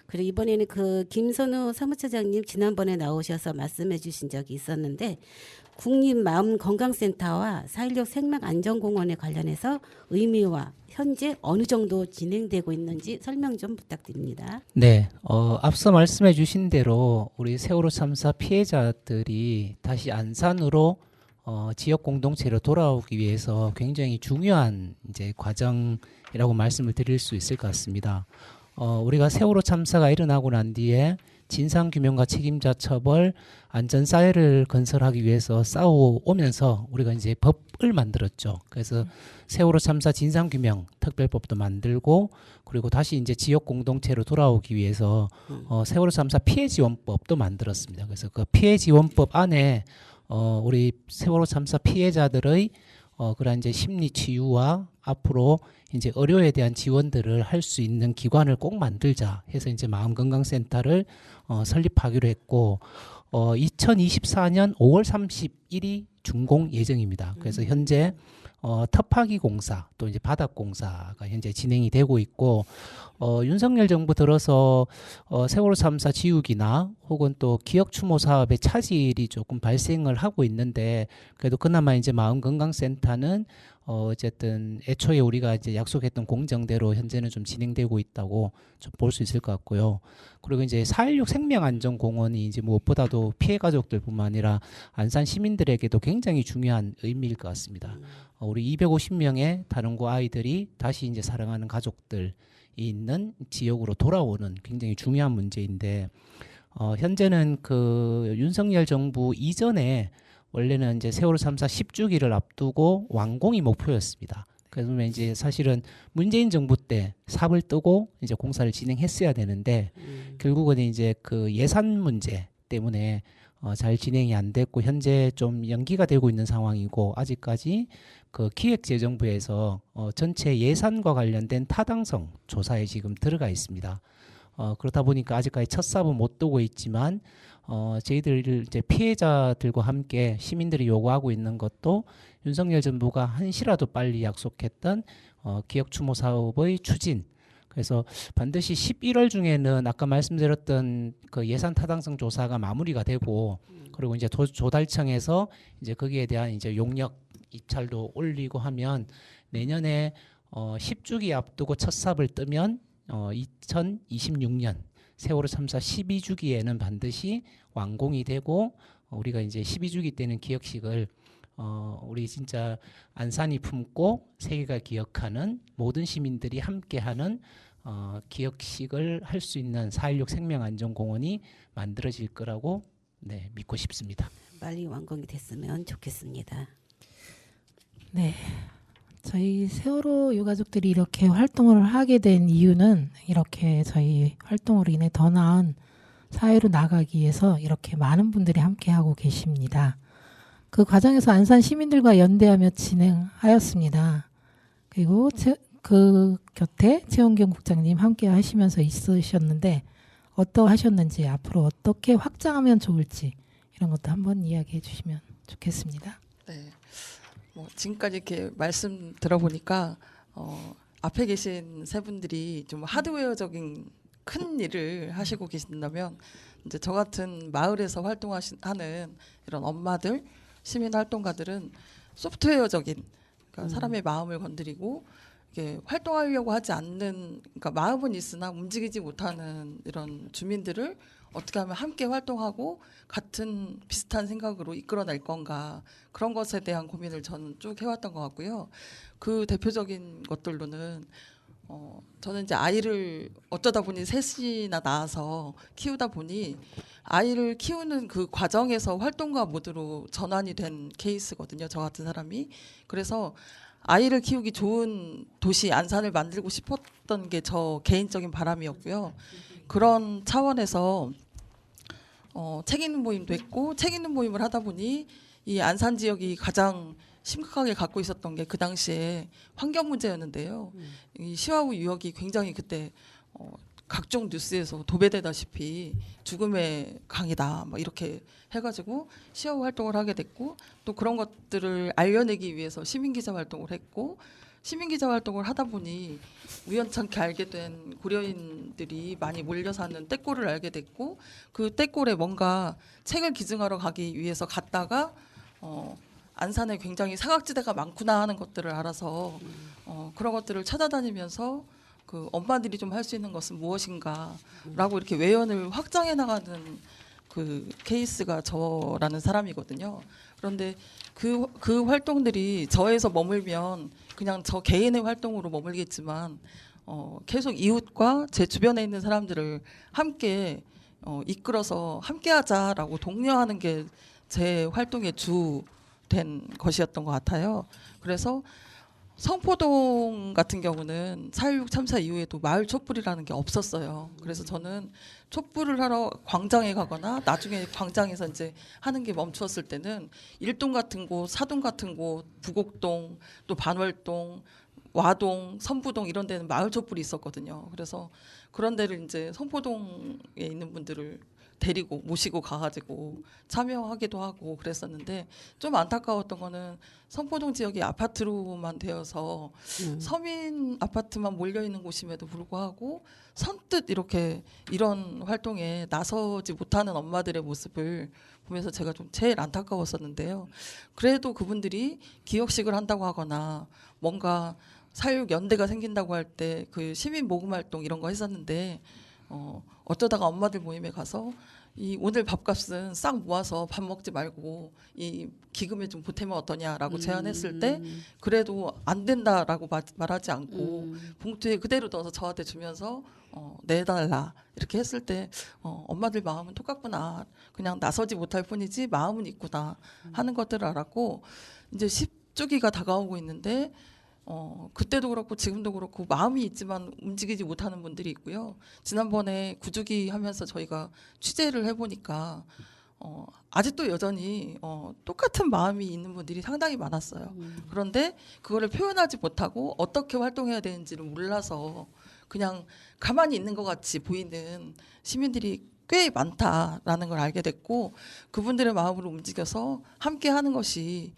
그리고 이번에는 그 김선우 사무처장님 지난번에 나오셔서 말씀해주신 적이 있었는데, 국립마음건강센터와 4.16 생명안전공원에 관련해서 의미와 현재 어느 정도 진행되고 있는지 설명 좀 부탁드립니다. 네, 앞서 말씀해 주신 대로 우리 세월호 참사 피해자들이 다시 안산으로 지역 공동체로 돌아오기 위해서 굉장히 중요한 이제 과정이라고 말씀을 드릴 수 있을 것 같습니다. 우리가 세월호 참사가 일어나고 난 뒤에 진상규명과 책임자 처벌, 안전사회를 건설하기 위해서 싸워오면서 우리가 이제 법을 만들었죠. 그래서 세월호 참사 진상규명 특별법도 만들고, 그리고 다시 이제 지역 공동체로 돌아오기 위해서 세월호 참사 피해지원법도 만들었습니다. 그래서 그 피해지원법 안에 우리 세월호 참사 피해자들의 그런 이제 심리 치유와 앞으로 이제 의료에 대한 지원들을 할 수 있는 기관을 꼭 만들자 해서 이제 마음건강센터를 설립하기로 했고, 2024년 5월 31일이 준공 예정입니다. 그래서 현재 터파기 공사 또 이제 바닥 공사가 현재 진행이 되고 있고, 윤석열 정부 들어서 세월호 참사 지우기나 혹은 또 기억 추모 사업의 차질이 조금 발생을 하고 있는데, 그래도 그나마 이제 마음건강센터는 어쨌든 애초에 우리가 이제 약속했던 공정대로 현재는 좀 진행되고 있다고 좀 볼 수 있을 것 같고요. 그리고 이제 4.16 생명안전공원이 이제 무엇보다도 피해 가족들뿐만 아니라 안산 시민들에게도 굉장히 중요한 의미일 것 같습니다. 우리 250명의 다른고 아이들이 다시 이제 사랑하는 가족들이 있는 지역으로 돌아오는 굉장히 중요한 문제인데, 현재는 그 윤석열 정부 이전에 원래는 이제 세월호 참사 10주기를 앞두고 완공이 목표였습니다. 그래서 이제 사실은 문재인 정부 때 삽을 뜨고 이제 공사를 진행했어야 되는데, 결국은 이제 그 예산 문제 때문에 잘 진행이 안 됐고 현재 좀 연기가 되고 있는 상황이고, 아직까지 그 기획재정부에서 전체 예산과 관련된 타당성 조사에 지금 들어가 있습니다. 그렇다 보니까 아직까지 첫 삽은 못 두고 있지만, 저희들 이제 피해자들과 함께 시민들이 요구하고 있는 것도 윤석열 정부가 한시라도 빨리 약속했던 기억 추모 사업의 추진. 그래서 반드시 11월 중에는 아까 말씀드렸던 그 예산 타당성 조사가 마무리가 되고, 그리고 이제 조달청에서 이제 거기에 대한 이제 용역 입찰도 올리고 하면 내년에 10주기 앞두고 첫 삽을 뜨면 2026년 세월호 참사 12주기에는 반드시 완공이 되고, 우리가 이제 12주기 때는 기억식을 우리 진짜 안산이 품고 세계가 기억하는 모든 시민들이 함께하는 기억식을 할 수 있는 4.16 생명안전공원이 만들어질 거라고 믿고 싶습니다. 빨리 완공이 됐으면 좋겠습니다. 네. 저희 세월호 유가족들이 이렇게 활동을 하게 된 이유는, 이렇게 저희 활동으로 인해 더 나은 사회로 나가기 위해서 이렇게 많은 분들이 함께하고 계십니다. 그 과정에서 안산 시민들과 연대하며 진행하였습니다. 그리고 그 곁에 최원경 국장님 함께 하시면서 있으셨는데, 어떠하셨는지, 앞으로 어떻게 확장하면 좋을지 이런 것도 한번 이야기해 주시면 좋겠습니다. 네. 지금까지 이렇게 말씀 들어보니까 앞에 계신 세 분들이 좀 하드웨어적인 큰 일을 하시고 계신다면 이제 저 같은 마을에서 활동하는 이런 엄마들, 시민 활동가들은 소프트웨어적인 그러니까 사람의 마음을 건드리고 이게 활동하려고 하지 않는 그러니까 마음은 있으나 움직이지 못하는 이런 주민들을 어떻게 하면 함께 활동하고 같은 비슷한 생각으로 이끌어낼 건가 그런 것에 대한 고민을 저는 쭉 해왔던 것 같고요. 그 대표적인 것들로는 저는 이제 아이를 어쩌다 보니 셋이나 낳아서 키우다 보니 아이를 키우는 그 과정에서 활동가 모드로 전환이 된 케이스거든요. 저 같은 사람이. 그래서 아이를 키우기 좋은 도시 안산을 만들고 싶었던 게 저 개인적인 바람이었고요. 그런 차원에서 책 읽는 모임도 했고 책 읽는 모임을 하다 보니 이 안산 지역이 가장 심각하게 갖고 있었던 게 그 당시에 환경 문제였는데요. 이 시와우 유역이 굉장히 그때 각종 뉴스에서 도배되다시피 죽음의 강이다 막 이렇게 해가지고 시와우 활동을 하게 됐고 또 그런 것들을 알려내기 위해서 시민기자 활동을 했고 시민기자 활동을 하다 보니 우연찮게 알게 된 고려인들이 많이 몰려 사는 떼꼬를 알게 됐고 그 떼꼬에 뭔가 책을 기증하러 가기 위해서 갔다가 안산에 굉장히 사각지대가 많구나 하는 것들을 알아서 그런 것들을 찾아다니면서 그 엄마들이 좀 할 수 있는 것은 무엇인가라고 이렇게 외연을 확장해 나가는 그 케이스가 저라는 사람이거든요. 그런데 그 활동들이 저에서 머물면 그냥 저 개인의 활동으로 머물겠지만 계속 이웃과 제 주변에 있는 사람들을 함께 이끌어서 함께하자라고 독려하는 게 제 활동의 주된 것이었던 것 같아요. 그래서 성포동 같은 경우는 4.16 참사 이후에도 마을 촛불이라는 게 없었어요. 그래서 저는 촛불을 하러 광장에 가거나 나중에 광장에서 이제 하는 게 멈추었을 때는 일동 같은 곳, 사동 같은 곳, 부곡동, 또 반월동, 와동, 선부동 이런 데는 마을 촛불이 있었거든요. 그래서 그런 데를 이제 성포동에 있는 분들을 데리고 모시고 가가지고 참여하기도 하고 그랬었는데 좀 안타까웠던 거는 성포동 지역이 아파트로만 되어서 서민 아파트만 몰려 있는 곳임에도 불구하고 선뜻 이렇게 이런 활동에 나서지 못하는 엄마들의 모습을 보면서 제가 좀 제일 안타까웠었는데요. 그래도 그분들이 기억식을 한다고 하거나 뭔가 4.16 연대가 생긴다고 할 때 그 시민 모금 활동 이런 거 했었는데 어쩌다가 엄마들 모임에 가서 이 오늘 밥값은 싹 모아서 밥 먹지 말고 이 기금에 좀 보태면 어떠냐라고 제안했을 때 그래도 안 된다라고 말하지 않고 봉투에 그대로 넣어서 저한테 주면서 내달라 이렇게 했을 때 엄마들 마음은 똑같구나 그냥 나서지 못할 뿐이지 마음은 있구나 하는 것들을 알았고 이제 10주기가 다가오고 있는데 그때도 그렇고 지금도 그렇고 마음이 있지만 움직이지 못하는 분들이 있고요. 지난번에 9주기 하면서 저희가 취재를 해보니까 아직도 여전히 똑같은 마음이 있는 분들이 상당히 많았어요. 그런데 그거를 표현하지 못하고 어떻게 활동해야 되는지를 몰라서 그냥 가만히 있는 것 같이 보이는 시민들이 꽤 많다라는 걸 알게 됐고 그분들의 마음으로 움직여서 함께 하는 것이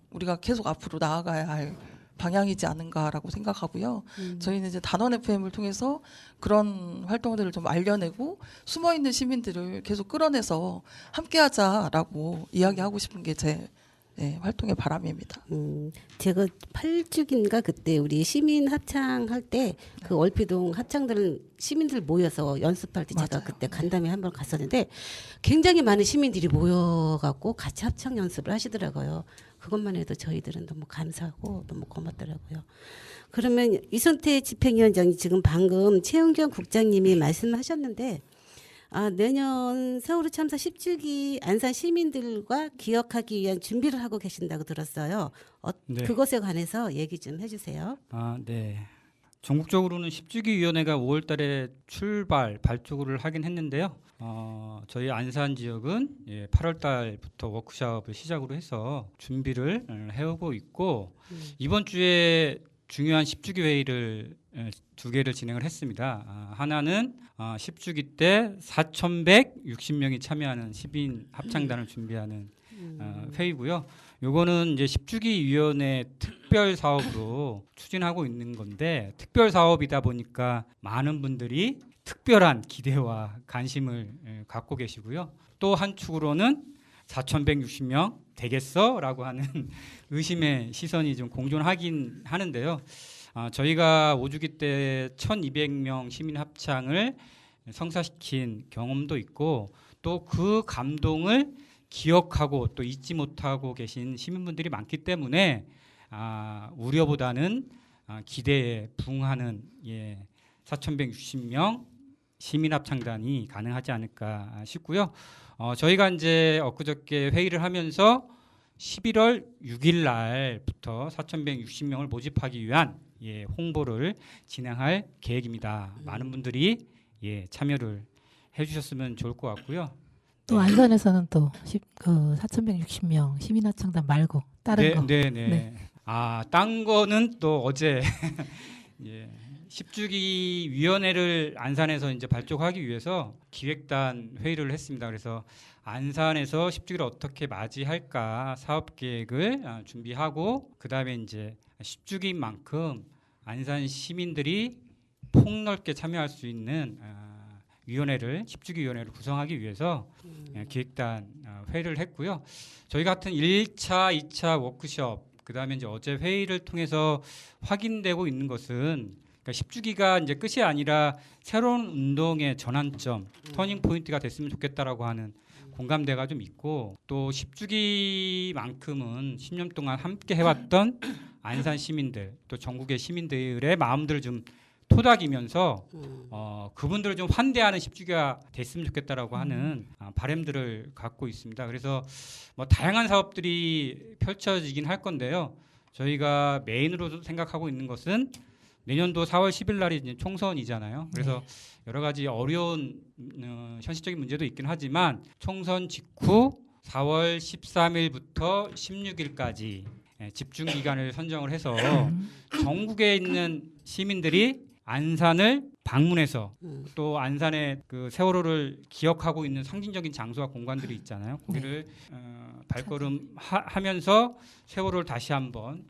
우리가 계속 앞으로 나아가야 할 방향이지 않은가라고 생각하고요. 저희는 이제 단원 FM을 통해서 그런 활동들을 좀 알려내고 숨어 있는 시민들을 계속 끌어내서 함께하자라고 이야기하고 싶은 게 제 활동의 바람입니다. 제가 8주기인가 그때 우리 시민 합창할 때 그 월피동 합창들 시민들 모여서 연습할 때 제가 맞아요. 그때 간담회 한번 갔었는데 굉장히 많은 시민들이 모여갖고 같이 합창 연습을 하시더라고요. 그것만 해도 저희들은 너무 감사하고 너무 고맙더라고요. 그러면 이선태 집행위원장이 지금 방금 최은경 국장님이 말씀하셨는데 내년 세월호 참사 10주기 안산 시민들과 기억하기 위한 준비를 하고 계신다고 들었어요. 네. 그것에 관해서 얘기 좀 해주세요. 네. 전국적으로는 10주기 위원회가 5월달에 발족을 하긴 했는데요. 저희 안산 지역은 8월달부터 워크숍을 시작으로 해서 준비를 해오고 있고 이번 주에 중요한 10주기 회의를 2개를 진행을 했습니다. 하나는 10주기 때 4,160명이 참여하는 시민 합창단을 준비하는 회의고요. 요거는 이제 10주기 위원회 특별 사업으로 추진하고 있는 건데 특별 사업이다 보니까 많은 분들이 특별한 기대와 관심을 갖고 계시고요. 또 한 축으로는 4,160명 되겠어라고 하는 의심의 시선이 좀 공존하긴 하는데요. 저희가 5주기 때 1,200명 시민 합창을 성사시킨 경험도 있고 또 그 감동을 기억하고 또 잊지 못하고 계신 시민분들이 많기 때문에 우려보다는 기대에 부응하는 4,160명 시민합창단이 가능하지 않을까 싶고요. 저희가 이제 엊그저께 회의를 하면서 11월 6일 날부터 4,160명을 모집하기 위한 홍보를 진행할 계획입니다. 많은 분들이 참여를 해주셨으면 좋을 것 같고요. 또 안산에서는 또 4,160명 시민합창단 말고 다른 거. 네. 딴 거는 또 어제 10주기 위원회를 안산에서 이제 발족하기 위해서 기획단 회의를 했습니다. 그래서 안산에서 10주기를 어떻게 맞이할까 사업 계획을 준비하고 그다음에 이제 10주기인 만큼 안산 시민들이 폭넓게 참여할 수 있는 위원회를 10주기 위원회를 구성하기 위해서 기획단 회의를 했고요. 저희 같은 1차, 2차 워크숍 그다음에 이제 어제 회의를 통해서 확인되고 있는 것은 그러니까 10주기가 이제 끝이 아니라 새로운 운동의 전환점, 터닝 포인트가 됐으면 좋겠다라고 하는 공감대가 좀 있고 또 10주기만큼은 10년 동안 함께 해왔던 안산 시민들 또 전국의 시민들의 마음들을 좀 토닥이면서 그분들을 좀 환대하는 10주기가 됐으면 좋겠다라고 하는 바람들을 갖고 있습니다. 그래서 뭐 다양한 사업들이 펼쳐지긴 할 건데요. 저희가 메인으로 생각하고 있는 것은 내년도 4월 10일 날이 이제 총선이잖아요. 그래서 여러 가지 어려운 현실적인 문제도 있긴 하지만 총선 직후 4월 13일부터 16일까지 집중 기간을 선정을 해서 전국에 있는 시민들이 안산을 방문해서 또 안산의 그 세월호를 기억하고 있는 상징적인 장소와 공간들이 있잖아요. 거기를 발걸음하면서 세월호를 다시 한번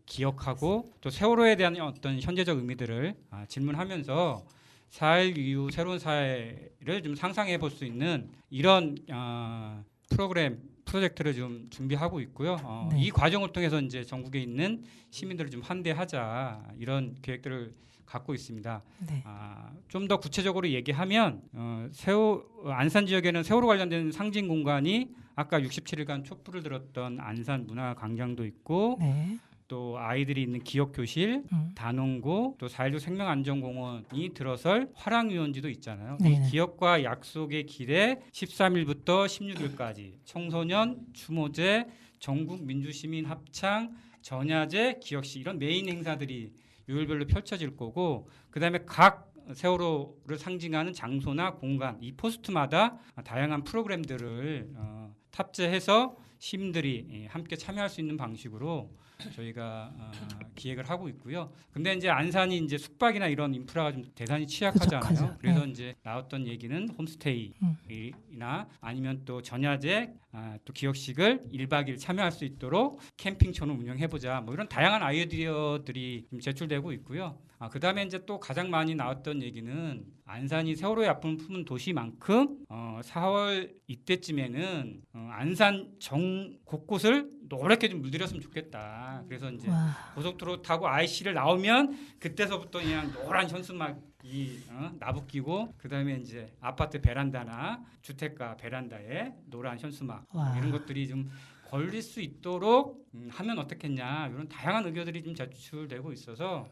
기억하고 또 세월호에 대한 어떤 현재적 의미들을 질문하면서 4.1 이후 새로운 사회를 좀 상상해 볼 수 있는 이런 프로젝트를 좀 준비하고 있고요. 이 과정을 통해서 이제 전국에 있는 시민들을 좀 환대하자 이런 계획들을 갖고 있습니다. 좀 더 구체적으로 얘기하면 안산 지역에는 세월호 관련된 상징 공간이 아까 67일간 촛불을 들었던 안산 문화광장도 있고 또 아이들이 있는 기억교실, 단원고, 또 4.16 생명안전공원이 들어설 화랑유원지도 있잖아요. 이 기억과 약속의 길에 13일부터 16일까지 청소년, 추모제, 전국 민주시민 합창, 전야제, 기억시 이런 메인 행사들이 요일별로 펼쳐질 거고 그다음에 각 세월호를 상징하는 장소나 공간 이 포스트마다 다양한 프로그램들을 탑재해서 시민들이 함께 참여할 수 있는 방식으로 저희가 기획을 하고 있고요. 근데 이제 안산이 이제 숙박이나 이런 인프라가 좀 대단히 취약하잖아요. 부족하죠. 그래서 이제 나왔던 얘기는 홈스테이나 아니면 또 전야제, 또 기억식을 1박 2일 참여할 수 있도록 캠핑촌을 운영해보자. 뭐 이런 다양한 아이디어들이 좀 제출되고 있고요. 그다음에 이제 또 가장 많이 나왔던 얘기는 안산이 세월호의 아픔을 품은 도시만큼 4월 이때쯤에는 안산 곳곳을 노랗게 좀 물들였으면 좋겠다. 그래서 이제 고속도로 타고 IC를 나오면 그때서부터 그냥 노란 현수막이 나부끼고 그다음에 이제 아파트 베란다나 주택가 베란다에 노란 현수막 이런 것들이 좀 걸릴 수 있도록 하면 어떻겠냐 이런 다양한 의견들이 좀 제출되고 있어서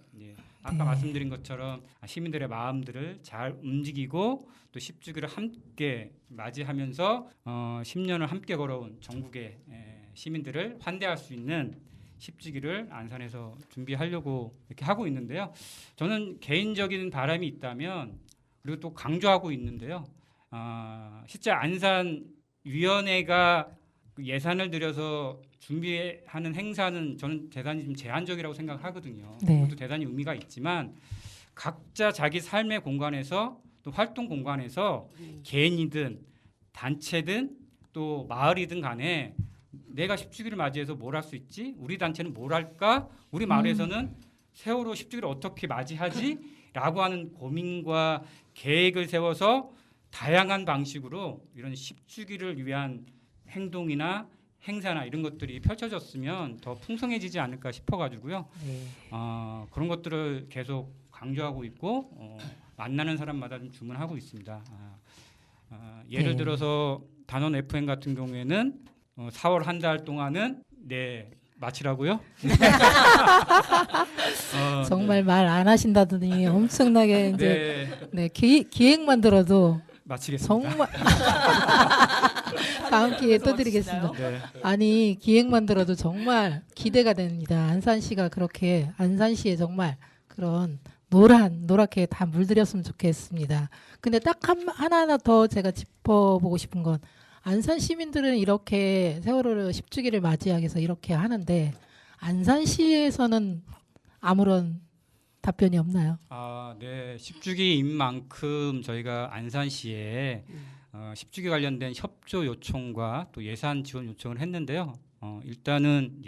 아까 말씀드린 것처럼 시민들의 마음들을 잘 움직이고 또 10주기를 함께 맞이하면서 10년을 함께 걸어온 전국의 시민들을 환대할 수 있는 10주기를 안산에서 준비하려고 이렇게 하고 있는데요. 저는 개인적인 바람이 있다면 그리고 또 강조하고 있는데요. 실제 안산 위원회가 예산을 들여서 준비하는 행사는 저는 대단히 좀 제한적이라고 생각하거든요. 그것도 대단히 의미가 있지만 각자 자기 삶의 공간에서 또 활동 공간에서 개인이든 단체든 또 마을이든 간에 내가 10주기를 맞이해서 뭘 할 수 있지? 우리 단체는 뭘 할까? 우리 마을에서는 세월호 10주기를 어떻게 맞이하지? 라고 하는 고민과 계획을 세워서 다양한 방식으로 이런 10주기를 위한 행동이나 행사나 이런 것들이 펼쳐졌으면 더 풍성해지지 않을까 싶어가지고요. 네. 그런 것들을 계속 강조하고 있고 만나는 사람마다 좀 주문하고 있습니다. 예를 네. 들어서 단원 FM 같은 경우에는 4월 한 달 동안은 마치라고요? 정말 말 안 하신다더니 엄청나게 이제 기획만 들어도 마치겠습니다. 정말 다음 기회에 또 드리겠습니다. 네. 아니 기획만 들어도 정말 기대가 됩니다. 안산시가 그렇게 안산시에 정말 그런 노랗게 다 물들였으면 좋겠습니다. 근데 딱 하나 더 제가 짚어보고 싶은 건 안산 시민들은 이렇게 세월호 10주기를 맞이하기 위해서 이렇게 하는데 안산시에서는 아무런 답변이 없나요? 네. 10주기인 만큼 저희가 안산시에 10주기 관련된 협조 요청과 또 예산 지원 요청을 했는데요. 일단은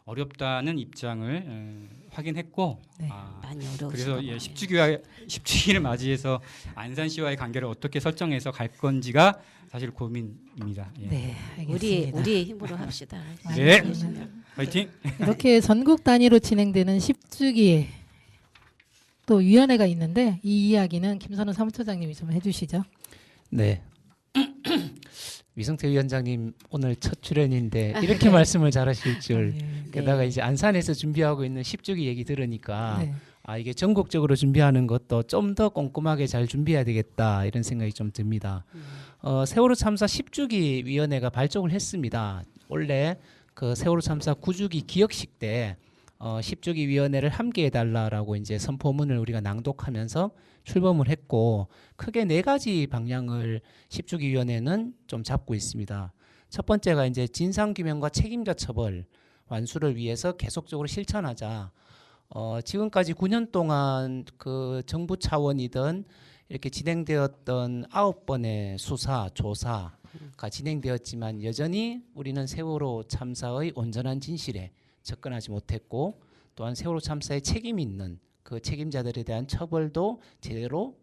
어렵다는 입장을 확인했고 네. 많이 어려우시다. 그래서 10주기를 맞이해서 안산시와의 관계를 어떻게 설정해서 갈 건지가 사실 고민입니다. 예. 네, 알겠습니다. 우리의 힘으로 합시다. 네. 화이팅! 이렇게 전국 단위로 진행되는 10주기에 또 위원회가 있는데 이 이야기는 김선우 사무처장님이 좀 해주시죠. 네. 위성태 위원장님 오늘 첫 출연인데 이렇게 말씀을 잘하실 줄. 게다가 이제 안산에서 준비하고 있는 10주기 얘기 들으니까 네. 이게 전국적으로 준비하는 것도 좀 더 꼼꼼하게 잘 준비해야 되겠다 이런 생각이 좀 듭니다. 세월호 참사 10주기 위원회가 발족을 했습니다. 원래 그 세월호 참사 9주기 기억식 때 10주기 위원회를 함께 해달라라고 이제 선포문을 우리가 낭독하면서 출범을 했고 크게 4가지 방향을 10주기 위원회는 좀 잡고 있습니다. 첫 번째가 이제 진상규명과 책임자 처벌 완수를 위해서 계속적으로 실천하자. 지금까지 9년 동안 그 정부 차원이든 이렇게 진행되었던 9번의 수사, 조사가 진행되었지만 여전히 우리는 세월호 참사의 온전한 진실에 접근하지 못했고 또한 세월호 참사에 책임이 있는 그 책임자들에 대한 처벌도 제대로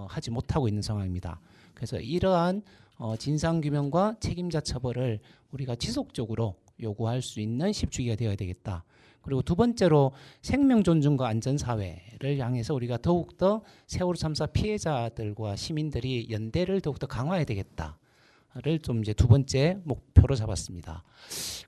하지 못하고 있는 상황입니다. 그래서 이러한 진상규명과 책임자 처벌을 우리가 지속적으로 요구할 수 있는 10주기가 되어야 되겠다. 그리고 두 번째로 생명 존중과 안전사회를 향해서 우리가 더욱더 세월호 참사 피해자들과 시민들이 연대를 더욱더 강화해야 되겠다를 좀 이제 두 번째 목표로 잡았습니다.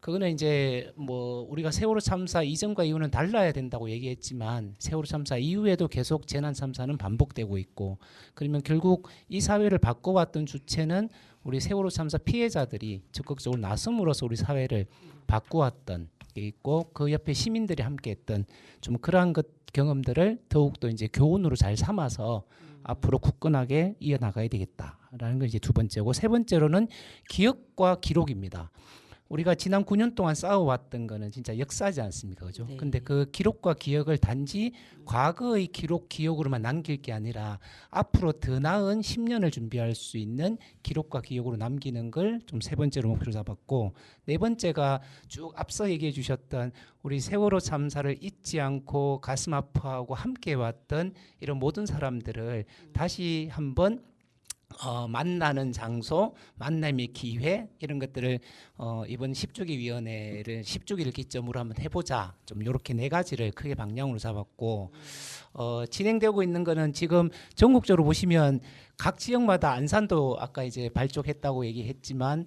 그거는 이제 뭐 우리가 세월호 참사 이전과 이후는 달라야 된다고 얘기했지만 세월호 참사 이후에도 계속 재난 참사는 반복되고 있고 그러면 결국 이 사회를 바꿔왔던 주체는 우리 세월호 참사 피해자들이 적극적으로 나섬으로써 우리 사회를 바꾸었던 게 있고 그 옆에 시민들이 함께했던 좀 그러한 경험들을 더욱더 이제 교훈으로 잘 삼아서 앞으로 굳건하게 이어나가야 되겠다라는 게 이제 두 번째고 세 번째로는 기억과 기록입니다. 우리가 지난 9년 동안 쌓아왔던 거는 진짜 역사지 않습니까? 그죠? 네. 근데 그 기록과 기억을 단지 과거의 기록으로만 남길 게 아니라 앞으로 더 나은 10년을 준비할 수 있는 기록과 기억으로 남기는 걸 좀 세 번째로 목표로 잡았고 네 번째가 쭉 앞서 얘기해 주셨던 우리 세월호 참사를 잊지 않고 가슴 아파하고 함께 왔던 이런 모든 사람들을 다시 한번 만나는 장소, 만남의 기회 이런 것들을 이번 10주기 위원회를 10주기를 기점으로 한번 해보자. 좀 이렇게 4가지를 크게 방향으로 잡았고 진행되고 있는 거는 지금 전국적으로 보시면 각 지역마다 안산도 아까 이제 발족했다고 얘기했지만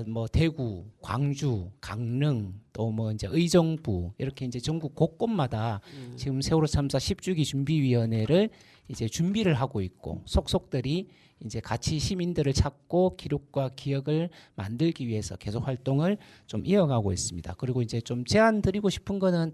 뭐 대구, 광주, 강릉 또 뭐 이제 의정부 이렇게 이제 전국 곳곳마다 지금 세월호 참사 10주기 준비위원회를 이제 준비를 하고 있고 속속들이 이제 같이 시민들을 찾고 기록과 기억을 만들기 위해서 계속 활동을 좀 이어가고 있습니다. 그리고 이제 좀 제안 드리고 싶은 거는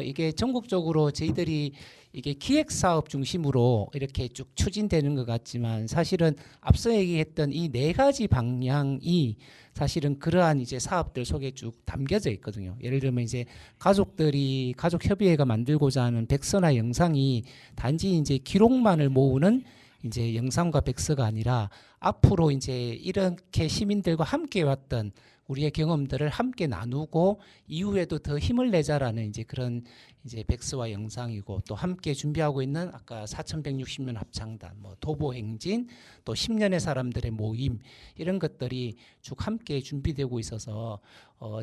이게 전국적으로 저희들이 이게 기획 사업 중심으로 이렇게 쭉 추진되는 것 같지만 사실은 앞서 얘기했던 이 4가지 방향이 사실은 그러한 이제 사업들 속에 쭉 담겨져 있거든요. 예를 들면 이제 가족들이 가족협의회가 만들고자 하는 백서나 영상이 단지 이제 기록만을 모으는 이제 영상과 백서가 아니라 앞으로 이제 이렇게 시민들과 함께 왔던 우리의 경험들을 함께 나누고 이후에도 더 힘을 내자라는 이제 그런 이제 백스와 영상이고, 또 함께 준비하고 있는 아까 4,160년 합창단, 뭐 도보 행진, 또 10년의 사람들의 모임, 이런 것들이 쭉 함께 준비되고 있어서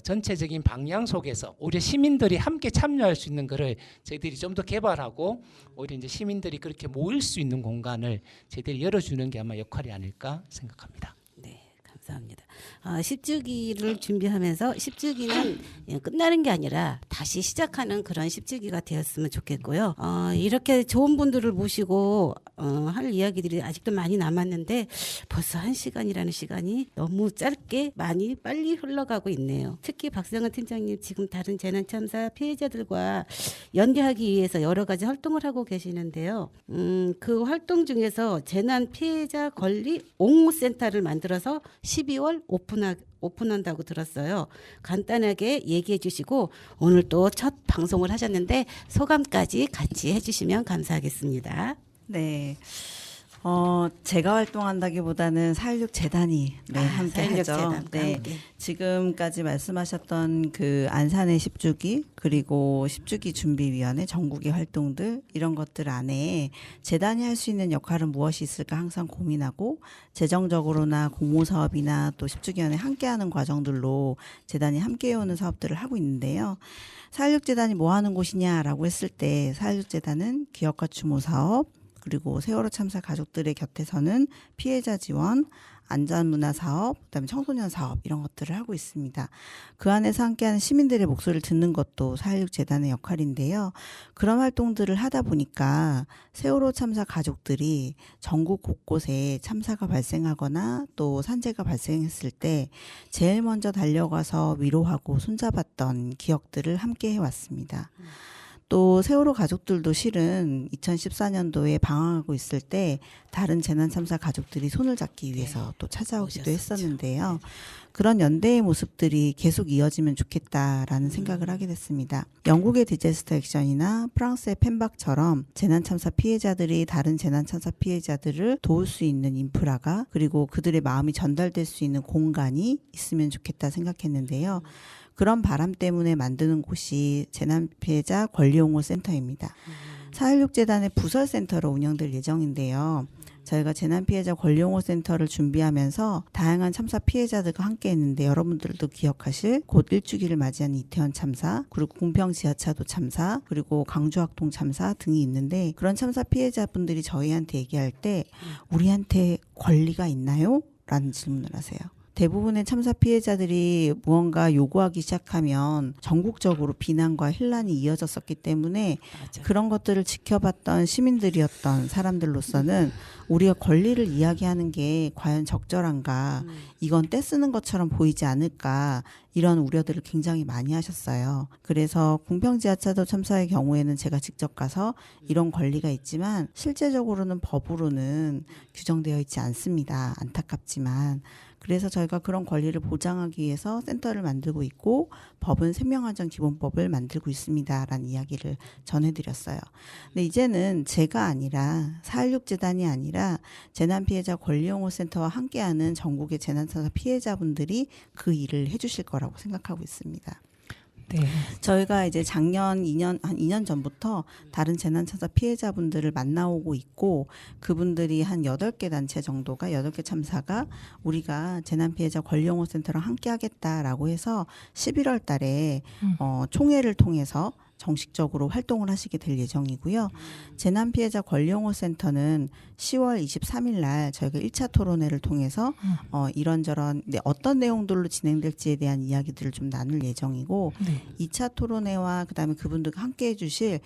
전체적인 방향 속에서 오히려 시민들이 함께 참여할 수 있는 것을 저희들이 좀 더 개발하고, 오히려 이제 시민들이 그렇게 모일 수 있는 공간을 저희들이 열어주는 게 아마 역할이 아닐까 생각합니다. 네, 감사합니다. 10주기를 준비하면서 10주기는 끝나는 게 아니라 다시 시작하는 그런 10주기가 되었으면 좋겠고요. 이렇게 좋은 분들을 모시고 할 이야기들이 아직도 많이 남았는데 벌써 1시간이라는 시간이 너무 짧게 많이 빨리 흘러가고 있네요. 특히 박성현 팀장님 지금 다른 재난참사 피해자들과 연대하기 위해서 여러 가지 활동을 하고 계시는데요. 그 활동 중에서 재난 피해자 권리 옹호센터를 만들어서 12월 오픈한다고 들었어요. 간단하게 얘기해 주시고 오늘 또 첫 방송을 하셨는데 소감까지 같이 해주시면 감사하겠습니다. 네. 제가 활동한다기보다는 4.16 재단이 함께 4.16 하죠. 재단과 네. 함께. 지금까지 말씀하셨던 그 안산의 10주기 그리고 10주기 준비위원회 전국의 활동들 이런 것들 안에 재단이 할 수 있는 역할은 무엇이 있을까 항상 고민하고, 재정적으로나 공모사업이나 또 10주기원회 함께하는 과정들로 재단이 함께해오는 사업들을 하고 있는데요. 4.16 재단이 뭐 하는 곳이냐라고 했을 때 4.16 재단은 기업가 추모 사업, 그리고 세월호 참사 가족들의 곁에서는 피해자 지원, 안전문화 사업, 그다음에 청소년 사업 이런 것들을 하고 있습니다. 그 안에서 함께하는 시민들의 목소리를 듣는 것도 4.16 재단의 역할인데요. 그런 활동들을 하다 보니까 세월호 참사 가족들이 전국 곳곳에 참사가 발생하거나 또 산재가 발생했을 때 제일 먼저 달려가서 위로하고 손잡았던 기억들을 함께 해왔습니다. 또 세월호 가족들도 실은 2014년도에 방황하고 있을 때 다른 재난참사 가족들이 손을 잡기 위해서 또 찾아오기도 했었는데요. 그런 연대의 모습들이 계속 이어지면 좋겠다라는 생각을 하게 됐습니다. 영국의 디제스터 액션이나 프랑스의 펜박처럼 재난참사 피해자들이 다른 재난참사 피해자들을 도울 수 있는 인프라가, 그리고 그들의 마음이 전달될 수 있는 공간이 있으면 좋겠다 생각했는데요. 그런 바람 때문에 만드는 곳이 재난피해자 권리옹호센터입니다. 4.16 재단의 부설센터로 운영될 예정인데요. 저희가 재난피해자 권리옹호센터를 준비하면서 다양한 참사 피해자들과 함께 했는데, 여러분들도 기억하실 곧 1주기를 맞이한 이태원 참사, 그리고 공평 지하차도 참사, 그리고 강주학동 참사 등이 있는데, 그런 참사 피해자분들이 저희한테 얘기할 때 우리한테 권리가 있나요? 라는 질문을 하세요. 대부분의 참사 피해자들이 무언가 요구하기 시작하면 전국적으로 비난과 혼란이 이어졌었기 때문에 맞아. 그런 것들을 지켜봤던 시민들이었던 사람들로서는 우리가 권리를 이야기하는 게 과연 적절한가, 이건 떼쓰는 것처럼 보이지 않을까, 이런 우려들을 굉장히 많이 하셨어요. 그래서 공평지하차도 참사의 경우에는 제가 직접 가서 이런 권리가 있지만 실제적으로는 법으로는 규정되어 있지 않습니다. 안타깝지만. 그래서 저희가 그런 권리를 보장하기 위해서 센터를 만들고 있고, 법은 생명안전 기본법을 만들고 있습니다라는 이야기를 전해드렸어요. 근데 이제는 제가 아니라 4.16 재단이 아니라 재난피해자 권리옹호센터와 함께하는 전국의 재난참사 피해자분들이 그 일을 해주실 거라고 생각하고 있습니다. 네. 저희가 이제 작년 한 2년 전부터 다른 재난참사 피해자분들을 만나오고 있고, 그분들이 한 8개 단체 정도가 8개 참사가 우리가 재난피해자 권리옹호센터랑 함께 하겠다라고 해서 11월 달에 총회를 통해서 정식적으로 활동을 하시게 될 예정이고요. 재난피해자 권리옹호센터는 10월 23일 날 저희가 1차 토론회를 통해서 이런저런 어떤 내용들로 진행될지에 대한 이야기들을 좀 나눌 예정이고, 네. 2차 토론회와 그다음에 그분들과 함께 해주실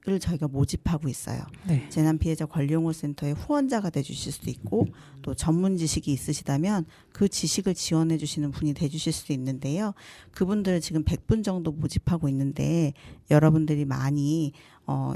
을 저희가 모집하고 있어요. 네. 재난피해자 권리옹호센터의 후원자가 돼주실 수도 있고, 또 전문 지식이 있으시다면 그 지식을 지원해 주시는 분이 돼주실 수도 있는데요. 그분들 지금 100분 정도 모집하고 있는데, 여러분들이 많이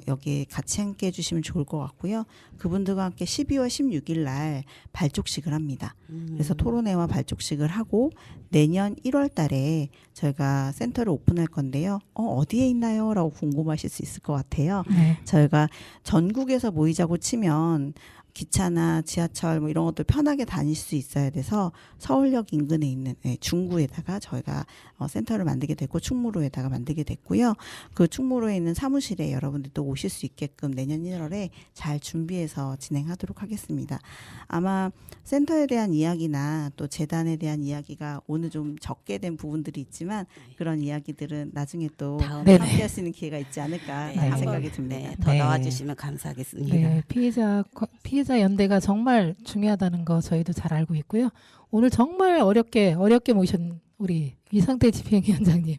여기에 같이 함께 해주시면 좋을 것 같고요. 그분들과 함께 12월 16일 날 발족식을 합니다. 그래서 토론회와 발족식을 하고 내년 1월 달에 저희가 센터를 오픈할 건데요. 어디에 있나요? 라고 궁금하실 수 있을 것 같아요. 네. 저희가 전국에서 모이자고 치면 기차나 지하철 뭐 이런 것들 편하게 다닐 수 있어야 돼서 서울역 인근에 있는 중구에다가 저희가 센터를 만들게 됐고 충무로에다가 만들게 됐고요. 그 충무로에 있는 사무실에 여러분들도 오실 수 있게끔 내년 1월에 잘 준비해서 진행하도록 하겠습니다. 아마 센터에 대한 이야기나 또 재단에 대한 이야기가 오늘 좀 적게 된 부분들이 있지만 그런 이야기들은 나중에 또 다음에 함께 할 수 있는 기회가 있지 않을까라는 한번, 생각이 듭니다. 더 네. 나와주시면 감사하겠습니다. 네, 피해자 연대가 정말 중요하다는 거 저희도 잘 알고 있고요. 오늘 정말 어렵게 모신 우리 이상태 집행위원장님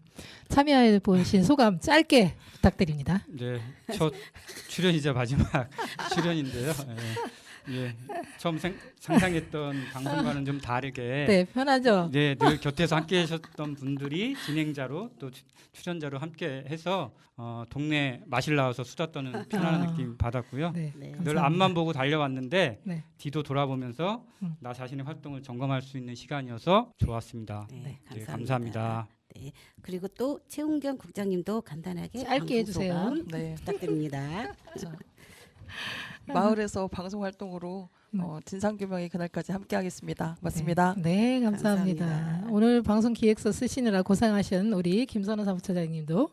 참여해 보신 소감 짧게 부탁드립니다. 네, 첫 출연이자 마지막 출연인데요. 예, 처음 상상했던 방송과는 좀 다르게 네, 편하죠. 네, 늘 곁에서 함께 하셨던 분들이 진행자로 또 출연자로 함께 해서 동네 마실 나와서 수다 떠는 편안한 느낌 받았고요. 네, 네. 늘 감사합니다. 앞만 보고 달려왔는데 네. 뒤도 돌아보면서 나 자신의 활동을 점검할 수 있는 시간이어서 좋았습니다. 네, 네, 감사합니다. 감사합니다. 네, 그리고 또 최웅경 국장님도 간단하게 짧게 방송 해주세요. 소감 네. 부탁드립니다. 자, 마을에서 방송 활동으로 진상규명의 그날까지 함께하겠습니다. 맞습니다. 네, 감사합니다. 감사합니다. 오늘 방송 기획서 쓰시느라 고생하신 우리 김선호 사무처장님도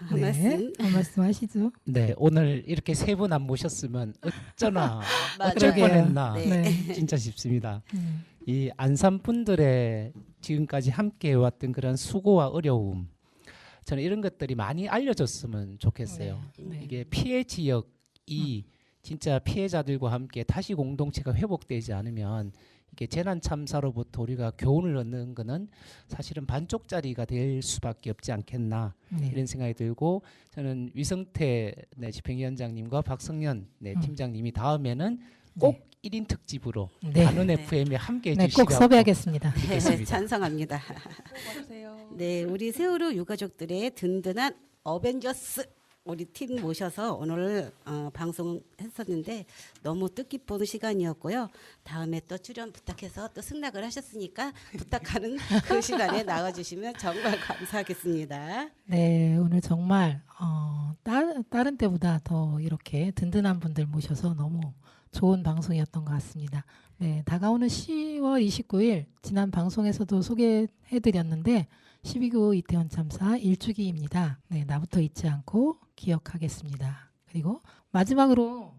한 말씀. 한 말씀 하시죠. 네, 오늘 이렇게 세 분 안 모셨으면 어쩌나 어쩔 그러게요. 뻔했나 네. 진짜 싶습니다. 이 안산 분들의 지금까지 함께 해왔던 그런 수고와 어려움, 저는 이런 것들이 많이 알려졌으면 좋겠어요. 네. 이게 피해 지역이 진짜 피해자들과 함께 다시 공동체가 회복되지 않으면 이게 재난 참사로부터 우리가 교훈을 얻는 거는 사실은 반쪽짜리가 될 수밖에 없지 않겠나 네. 이런 생각이 들고, 저는 위성태 집행위원장님과 박성현 팀장님이 다음에는 꼭 1인 특집으로 네. 단원 FM에 함께 네, 해주시고 꼭 섭외하겠습니다. 네, 찬성합니다. 수고하세요. 네, 우리 세월호 유가족들의 든든한 어벤져스 우리 팀 모셔서 오늘 방송했었는데 너무 뜻깊은 시간이었고요. 다음에 또 출연 부탁해서 또 승낙을 하셨으니까 부탁하는 그 시간에 나와주시면 정말 감사하겠습니다. 네, 오늘 정말 다른 때보다 더 이렇게 든든한 분들 모셔서 너무 좋은 방송이었던 것 같습니다. 네, 다가오는 10월 29일 지난 방송에서도 소개해드렸는데 12구 이태원 참사 1주기입니다. 네, 나부터 잊지 않고 기억하겠습니다. 그리고 마지막으로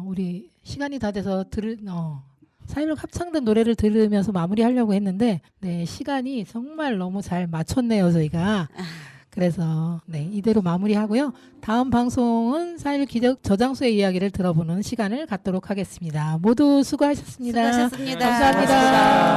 우리 시간이 다 돼서 4.16 합창단 노래를 들으면서 마무리하려고 했는데 시간이 정말 너무 잘 맞췄네요, 저희가. 그래서 이대로 마무리하고요. 다음 방송은 4.16 기적 저장소의 이야기를 들어보는 시간을 갖도록 하겠습니다. 모두 수고하셨습니다. 수고하셨습니다. 감사합니다.